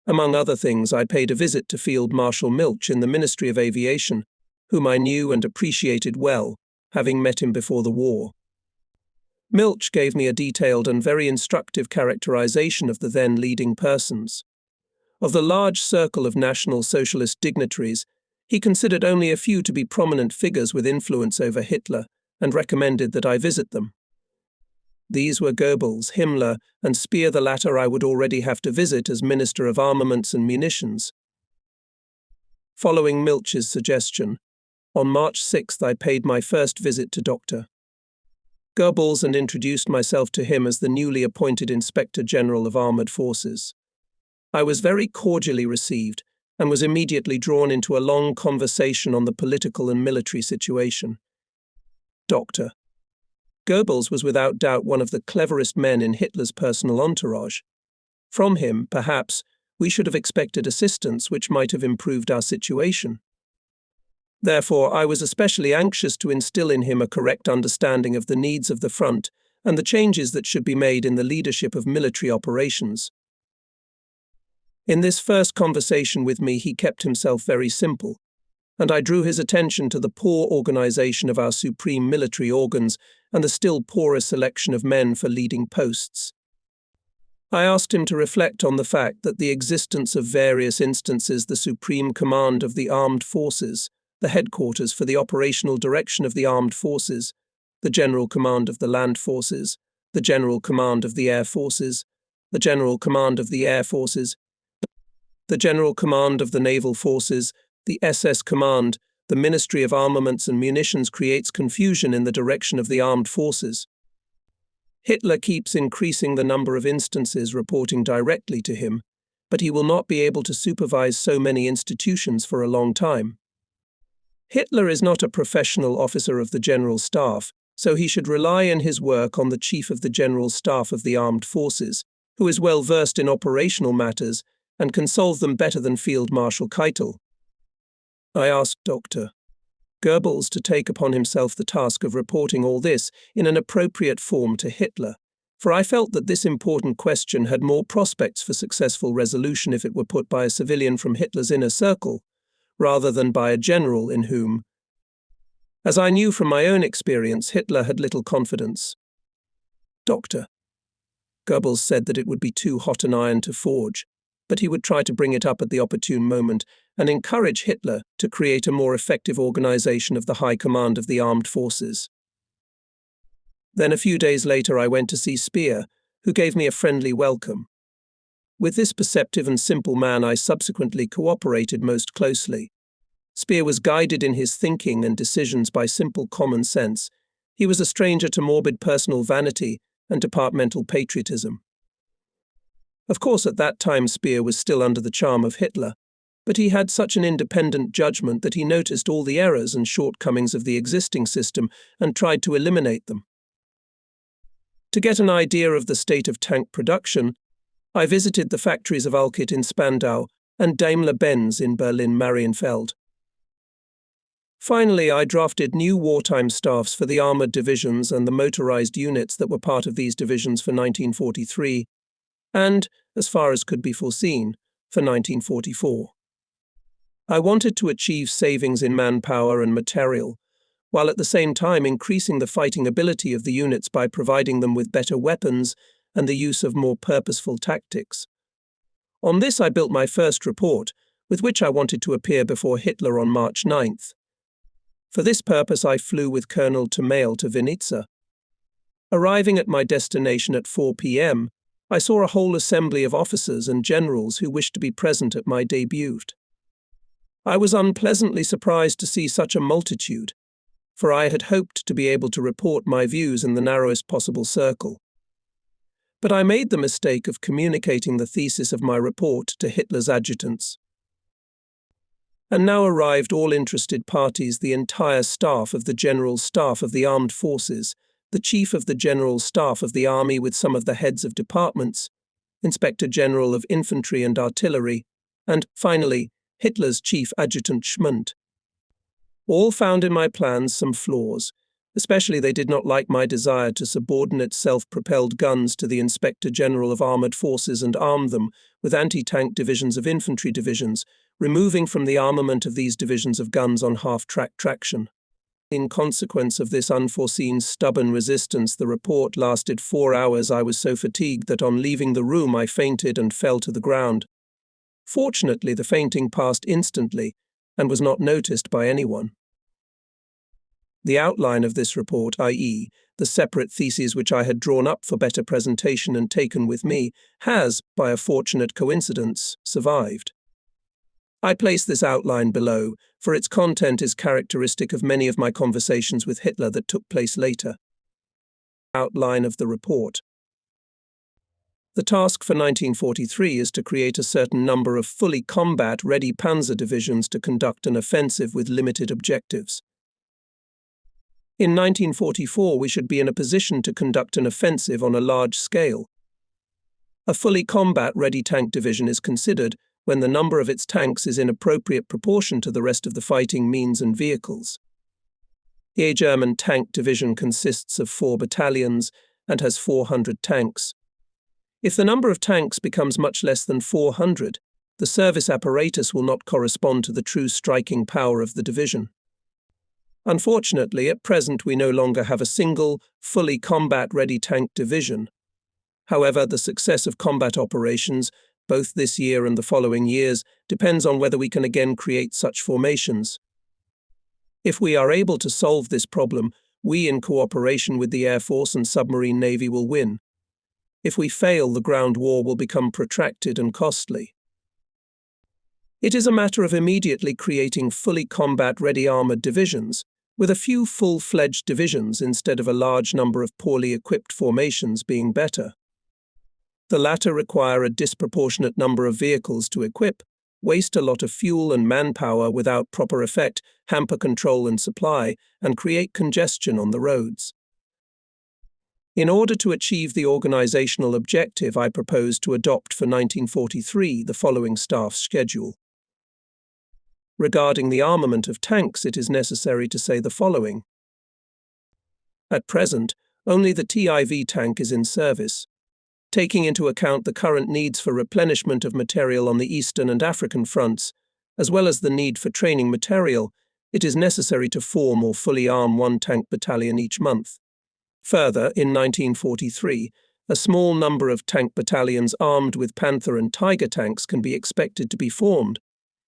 Among other things, I paid a visit to Field Marshal Milch in the Ministry of Aviation, whom I knew and appreciated well, having met him before the war. Milch gave me a detailed and very instructive characterization of the then leading persons. Of the large circle of National Socialist dignitaries, he considered only a few to be prominent figures with influence over Hitler and recommended that I visit them. These were Goebbels, Himmler, and Speer. The latter I would already have to visit as Minister of Armaments and Munitions. Following Milch's suggestion, on March 6th I paid my first visit to Dr. Goebbels and introduced myself to him as the newly appointed Inspector General of Armoured Forces. I was very cordially received and was immediately drawn into a long conversation on the political and military situation. Dr. Goebbels was without doubt one of the cleverest men in Hitler's personal entourage. From him, perhaps, we should have expected assistance which might have improved our situation. Therefore, I was especially anxious to instill in him a correct understanding of the needs of the front and the changes that should be made in the leadership of military operations. In this first conversation with me, he kept himself very simple, and I drew his attention to the poor organization of our supreme military organs and the still poorer selection of men for leading posts. I asked him to reflect on the fact that the existence of various instances the Supreme Command of the Armed Forces, the headquarters for the operational direction of the armed forces, the General Command of the Land Forces, the General Command of the Air Forces, the General Command of the Air Forces, the General Command of the Naval Forces, the SS Command, the Ministry of Armaments and Munitions creates confusion in the direction of the armed forces. Hitler keeps increasing the number of instances reporting directly to him, but he will not be able to supervise so many institutions for a long time. Hitler is not a professional officer of the General Staff, so he should rely in his work on the Chief of the General Staff of the Armed Forces, who is well versed in operational matters and can solve them better than Field Marshal Keitel. I asked Dr. Goebbels to take upon himself the task of reporting all this in an appropriate form to Hitler, for I felt that this important question had more prospects for successful resolution if it were put by a civilian from Hitler's inner circle, rather than by a general in whom, as I knew from my own experience, Hitler had little confidence. Dr. Goebbels said that it would be too hot an iron to forge, but he would try to bring it up at the opportune moment and encourage Hitler to create a more effective organization of the High Command of the Armed Forces. Then a few days later I went to see Speer, who gave me a friendly welcome. With this perceptive and simple man I subsequently cooperated most closely. Speer was guided in his thinking and decisions by simple common sense. He was a stranger to morbid personal vanity and departmental patriotism. Of course, at that time Speer was still under the charm of Hitler, but he had such an independent judgment that he noticed all the errors and shortcomings of the existing system and tried to eliminate them. To get an idea of the state of tank production, I visited the factories of Alkit in Spandau and Daimler-Benz in Berlin-Marienfeld. Finally, I drafted new wartime staffs for the armoured divisions and the motorised units that were part of these divisions for 1943, and, as far as could be foreseen, for 1944. I wanted to achieve savings in manpower and material, while at the same time increasing the fighting ability of the units by providing them with better weapons and the use of more purposeful tactics. On this I built my first report, with which I wanted to appear before Hitler on March 9th. For this purpose I flew with Colonel Tamail to Vinica. Arriving at my destination at 4 p.m., I saw a whole assembly of officers and generals who wished to be present at my debut. I was unpleasantly surprised to see such a multitude, for I had hoped to be able to report my views in the narrowest possible circle. But I made the mistake of communicating the thesis of my report to Hitler's adjutants. And now arrived all interested parties, the entire staff of the General Staff of the Armed Forces, the Chief of the General Staff of the Army with some of the heads of departments, Inspector General of Infantry and Artillery, and, finally, Hitler's Chief Adjutant Schmundt. All found in my plans some flaws, especially they did not like my desire to subordinate self-propelled guns to the Inspector General of Armoured Forces and arm them with anti-tank divisions of infantry divisions, removing from the armament of these divisions of guns on half-track traction. In consequence of this unforeseen stubborn resistance, the report lasted 4 hours. I was so fatigued that on leaving the room I fainted and fell to the ground. Fortunately, the fainting passed instantly and was not noticed by anyone. The outline of this report, i.e., the separate theses which I had drawn up for better presentation and taken with me, has, by a fortunate coincidence, survived. I place this outline below, for its content is characteristic of many of my conversations with Hitler that took place later. Outline of the report. The task for 1943 is to create a certain number of fully combat-ready panzer divisions to conduct an offensive with limited objectives. In 1944, we should be in a position to conduct an offensive on a large scale. A fully combat-ready tank division is considered when the number of its tanks is in appropriate proportion to the rest of the fighting means and vehicles. The German tank division consists of 4 battalions and has 400 tanks. If the number of tanks becomes much less than 400, the service apparatus will not correspond to the true striking power of the division. Unfortunately, at present we no longer have a single, fully combat-ready tank division. However, the success of combat operations, both this year and the following years, depends on whether we can again create such formations. If we are able to solve this problem, we, in cooperation with the Air Force and Submarine Navy, will win. If we fail, the ground war will become protracted and costly. It is a matter of immediately creating fully combat-ready armoured divisions, with a few full-fledged divisions instead of a large number of poorly equipped formations being better. The latter require a disproportionate number of vehicles to equip, waste a lot of fuel and manpower without proper effect, hamper control and supply, and create congestion on the roads. In order to achieve the organizational objective, I propose to adopt for 1943 the following staff schedule. Regarding the armament of tanks, it is necessary to say the following. At present, only the TIV tank is in service. Taking into account the current needs for replenishment of material on the Eastern and African fronts, as well as the need for training material, it is necessary to form or fully arm one tank battalion each month. Further, in 1943, a small number of tank battalions armed with Panther and Tiger tanks can be expected to be formed,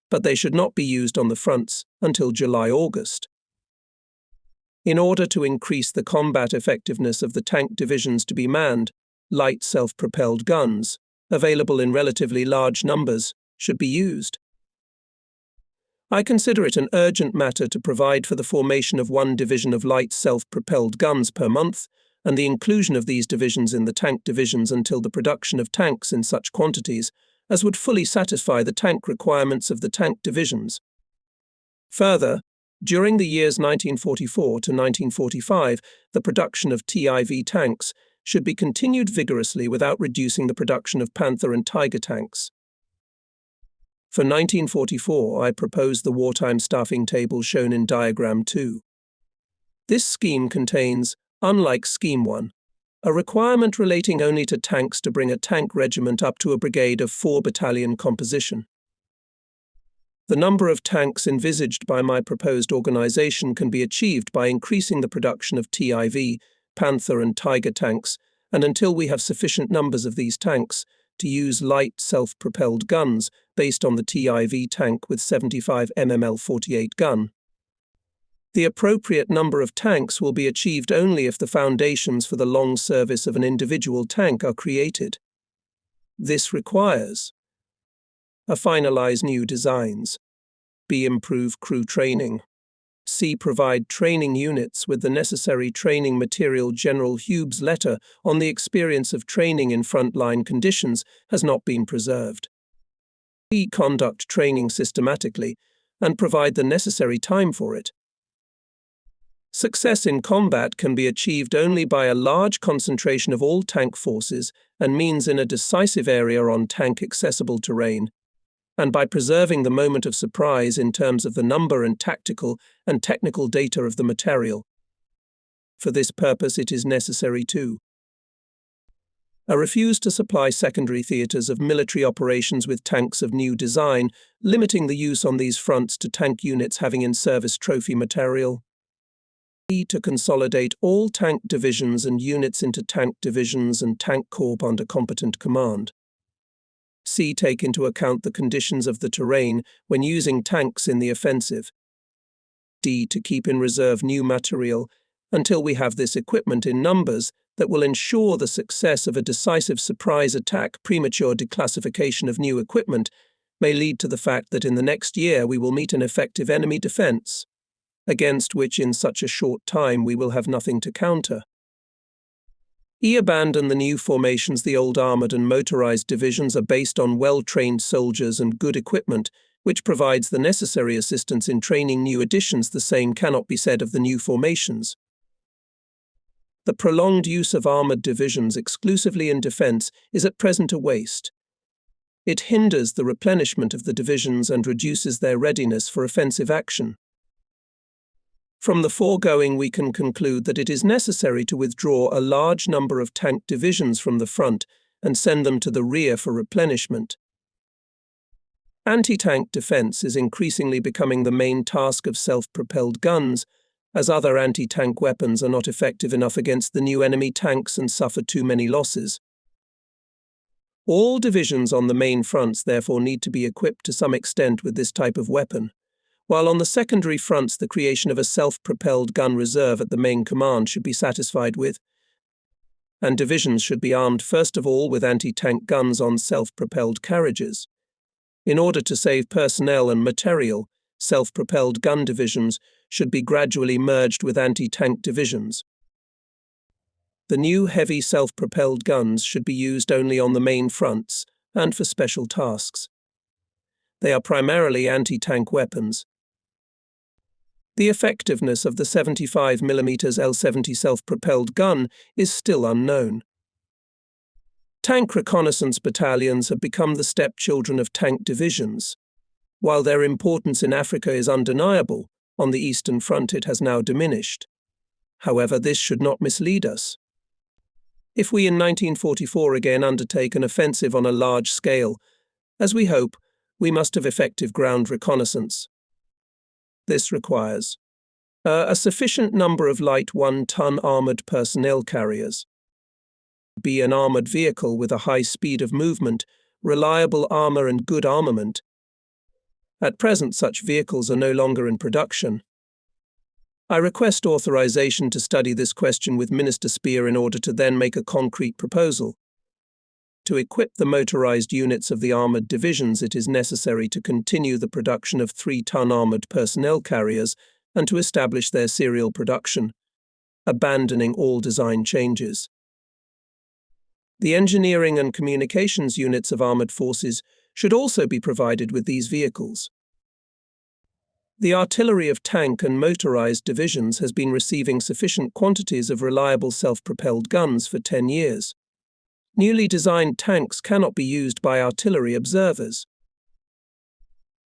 but they should not be used on the fronts until July-August. In order to increase the combat effectiveness of the tank divisions to be manned, light self-propelled guns, available in relatively large numbers, should be used. I consider it an urgent matter to provide for the formation of one division of light self-propelled guns per month, and the inclusion of these divisions in the tank divisions until the production of tanks in such quantities as would fully satisfy the tank requirements of the tank divisions. Further, during the years 1944 to 1945, the production of TIV tanks should be continued vigorously without reducing the production of Panther and Tiger tanks. For 1944, I propose the wartime staffing table shown in Diagram 2. This scheme contains, unlike Scheme 1, a requirement relating only to tanks to bring a tank regiment up to a brigade of 4-battalion composition. The number of tanks envisaged by my proposed organization can be achieved by increasing the production of TIV, Panther and Tiger tanks, and until we have sufficient numbers of these tanks, to use light self-propelled guns based on the TIV tank with 75 mmL 48 gun. The appropriate number of tanks will be achieved only if the foundations for the long service of an individual tank are created. This requires a. Finalize new designs. B. Improve crew training. C. Provide training units with the necessary training material. General Hube's letter on the experience of training in frontline conditions has not been preserved. D. Conduct training systematically and provide the necessary time for it. Success in combat can be achieved only by a large concentration of all tank forces and means in a decisive area on tank-accessible terrain, and by preserving the moment of surprise in terms of the number and tactical and technical data of the material. For this purpose it is necessary to refuse to supply secondary theatres of military operations with tanks of new design, limiting the use on these fronts to tank units having in-service trophy material. To consolidate all tank divisions and units into tank divisions and tank corps under competent command. C. Take into account the conditions of the terrain when using tanks in the offensive. D. To keep in reserve new material until we have this equipment in numbers that will ensure the success of a decisive surprise attack. Premature declassification of new equipment may lead to the fact that in the next year we will meet an effective enemy defense, against which in such a short time we will have nothing to counter. E. Abandon the new formations. The old armoured and motorised divisions are based on well-trained soldiers and good equipment, which provides the necessary assistance in training new additions. The same cannot be said of the new formations. The prolonged use of armoured divisions exclusively in defence is at present a waste. It hinders the replenishment of the divisions and reduces their readiness for offensive action. From the foregoing we can conclude that it is necessary to withdraw a large number of tank divisions from the front and send them to the rear for replenishment. Anti-tank defence is increasingly becoming the main task of self-propelled guns, as other anti-tank weapons are not effective enough against the new enemy tanks and suffer too many losses. All divisions on the main fronts therefore need to be equipped to some extent with this type of weapon, while on the secondary fronts the creation of a self-propelled gun reserve at the main command should be satisfied with, and divisions should be armed first of all with anti-tank guns on self-propelled carriages. In order to save personnel and material, self-propelled gun divisions should be gradually merged with anti-tank divisions. The new heavy self-propelled guns should be used only on the main fronts and for special tasks. They are primarily anti-tank weapons. The effectiveness of the 75mm L70 self-propelled gun is still unknown. Tank reconnaissance battalions have become the stepchildren of tank divisions. While their importance in Africa is undeniable, on the Eastern Front it has now diminished. However, this should not mislead us. If we in 1944 again undertake an offensive on a large scale, as we hope, we must have effective ground reconnaissance. This requires a sufficient number of light 1-ton armoured personnel carriers, b. an armoured vehicle with a high speed of movement, reliable armour and good armament. At present such vehicles are no longer in production. I request authorization to study this question with Minister Speer in order to then make a concrete proposal. To equip the motorized units of the armored divisions, it is necessary to continue the production of 3-ton armored personnel carriers and to establish their serial production, abandoning all design changes. The engineering and communications units of armored forces should also be provided with these vehicles. The artillery of tank and motorized divisions has been receiving sufficient quantities of reliable self-propelled guns for 10 years. Newly designed tanks cannot be used by artillery observers.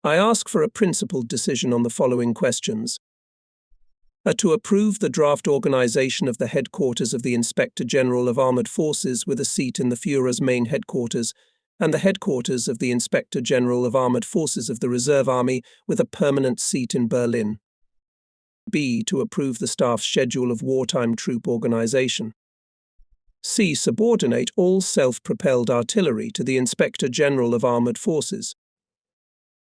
I ask for a principled decision on the following questions. To approve the draft organization of the headquarters of the Inspector General of Armored Forces with a seat in the Führer's main headquarters, and the headquarters of the Inspector General of Armored Forces of the Reserve Army with a permanent seat in Berlin. B. To approve the staff's schedule of wartime troop organization. C. Subordinate all self-propelled artillery to the Inspector General of Armored Forces.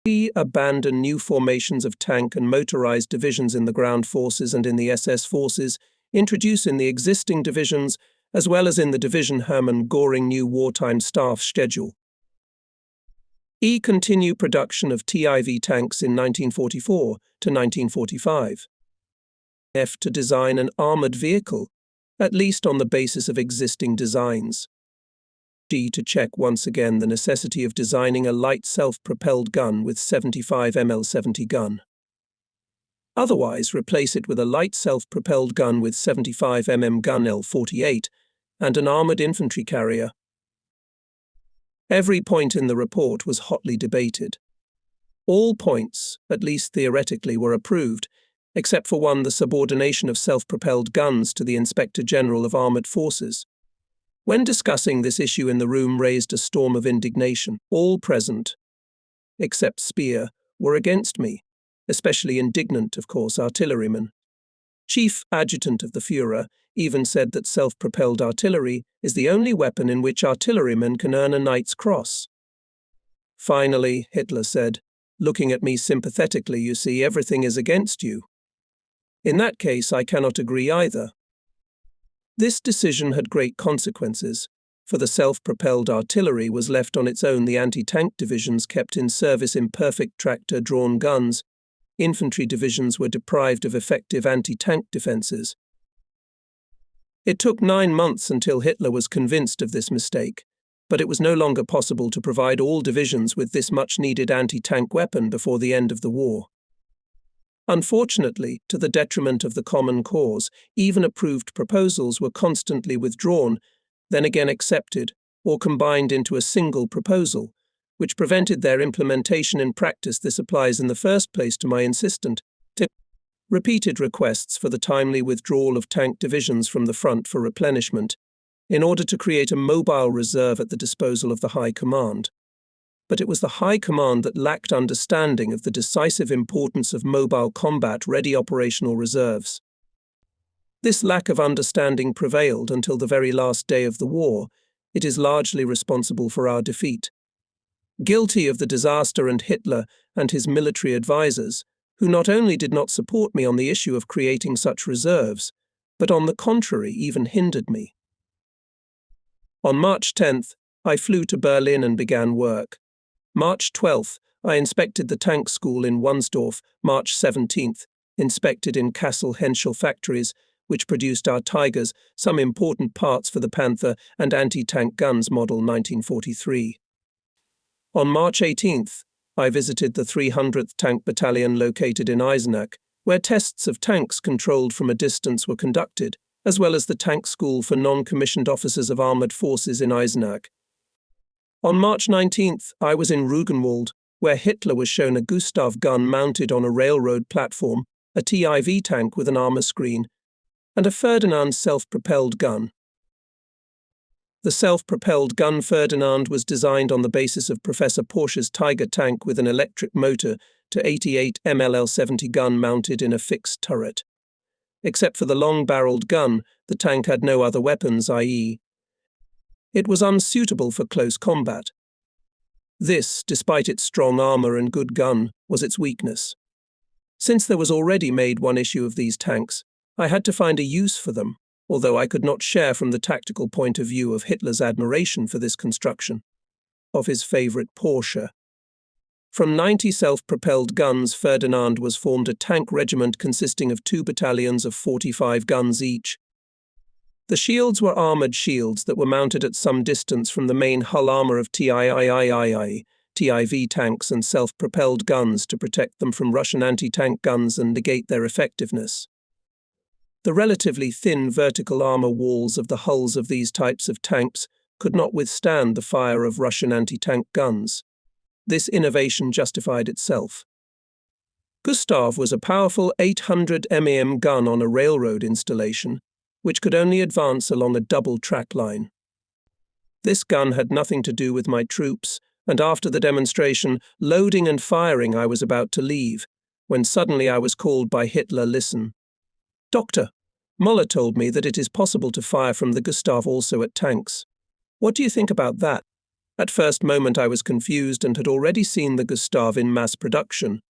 D. Abandon new formations of tank and motorized divisions in the ground forces and in the SS forces, introduce in the existing divisions, as well as in the Division Hermann Göring new wartime staff schedule. E. Continue production of TIV tanks in 1944 to 1945. F. To design an armoured vehicle, at least on the basis of existing designs. G. To check once again the necessity of designing a light self-propelled gun with 75mm 70 gun. Otherwise, replace it with a light self-propelled gun with 75mm gun L48 and an armoured infantry carrier. Every point in the report was hotly debated. All points, at least theoretically, were approved, except for one, the subordination of self-propelled guns to the Inspector General of Armoured Forces. When discussing this issue in the room raised a storm of indignation. All present, except Speer, were against me, especially indignant, of course, artillerymen. Chief Adjutant of the Führer even said that self-propelled artillery is the only weapon in which artillerymen can earn a Knight's Cross. Finally, Hitler said, looking at me sympathetically, you see, everything is against you. In that case, I cannot agree either. This decision had great consequences. For the self-propelled artillery was left on its own, the anti-tank divisions kept in service imperfect tractor-drawn guns. Infantry divisions were deprived of effective anti-tank defences. It took 9 months until Hitler was convinced of this mistake, but it was no longer possible to provide all divisions with this much-needed anti-tank weapon before the end of the war. Unfortunately, to the detriment of the common cause, even approved proposals were constantly withdrawn, then again accepted, or combined into a single proposal, which prevented their implementation in practice. This applies in the first place to my insistent repeated requests for the timely withdrawal of tank divisions from the front for replenishment, in order to create a mobile reserve at the disposal of the High Command. But it was the High Command that lacked understanding of the decisive importance of mobile combat-ready operational reserves. This lack of understanding prevailed until the very last day of the war. It is largely responsible for our defeat. Guilty of the disaster, and Hitler and his military advisers, who not only did not support me on the issue of creating such reserves, but on the contrary even hindered me. On March 10th, I flew to Berlin and began work. March 12th, I inspected the tank school in Wunsdorf. March 17th, inspected in Kassel-Henschel factories, which produced our Tigers, some important parts for the Panther and anti-tank guns model 1943. On March 18th, I visited the 300th Tank Battalion located in Eisenach, where tests of tanks controlled from a distance were conducted, as well as the Tank School for Non-Commissioned Officers of Armoured Forces in Eisenach. On March 19th, I was in Rugenwald, where Hitler was shown a Gustav gun mounted on a railroad platform, a TIV tank with an armour screen, and a Ferdinand self-propelled gun. The self-propelled gun Ferdinand was designed on the basis of Professor Porsche's Tiger tank with an electric motor to 88 MLL-70 gun mounted in a fixed turret. Except for the long-barreled gun, the tank had no other weapons, i.e., it was unsuitable for close combat. This, despite its strong armour and good gun, was its weakness. Since there was already made one issue of these tanks, I had to find a use for them, although I could not share from the tactical point of view of Hitler's admiration for this construction, of his favourite Porsche. From 90 self-propelled guns, Ferdinand was formed a tank regiment consisting of 2 battalions of 45 guns each. The shields were armoured shields that were mounted at some distance from the main hull armour of TIV tanks and self-propelled guns to protect them from Russian anti-tank guns and negate their effectiveness. The relatively thin vertical armour walls of the hulls of these types of tanks could not withstand the fire of Russian anti-tank guns. This innovation justified itself. Gustav was a powerful 800 mm gun on a railroad installation, which could only advance along a double track line. This gun had nothing to do with my troops, and after the demonstration, loading and firing, I was about to leave, when suddenly I was called by Hitler. Listen. Doctor, Müller told me that it is possible to fire from the Gustav also at tanks. What do you think about that? At first moment I was confused and had already seen the Gustav in mass production,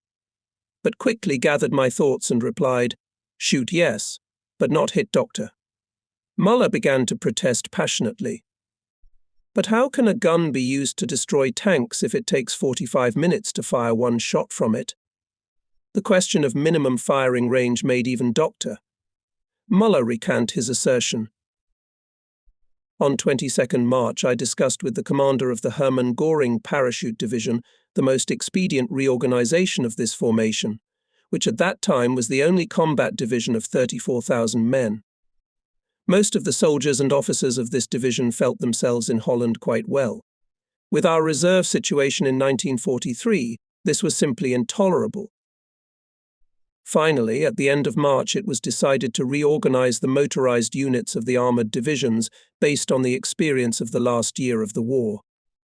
but quickly gathered my thoughts and replied, shoot yes, but not hit doctor. Müller began to protest passionately. But how can a gun be used to destroy tanks if it takes 45 minutes to fire one shot from it? The question of minimum firing range made even Dr. Müller recant his assertion. On 22nd March, I discussed with the commander of the Hermann Göring Parachute Division the most expedient reorganization of this formation, which at that time was the only combat division of 34,000 men. Most of the soldiers and officers of this division felt themselves in Holland quite well. With our reserve situation in 1943, this was simply intolerable. Finally, at the end of March, it was decided to reorganize the motorized units of the armored divisions based on the experience of the last year of the war.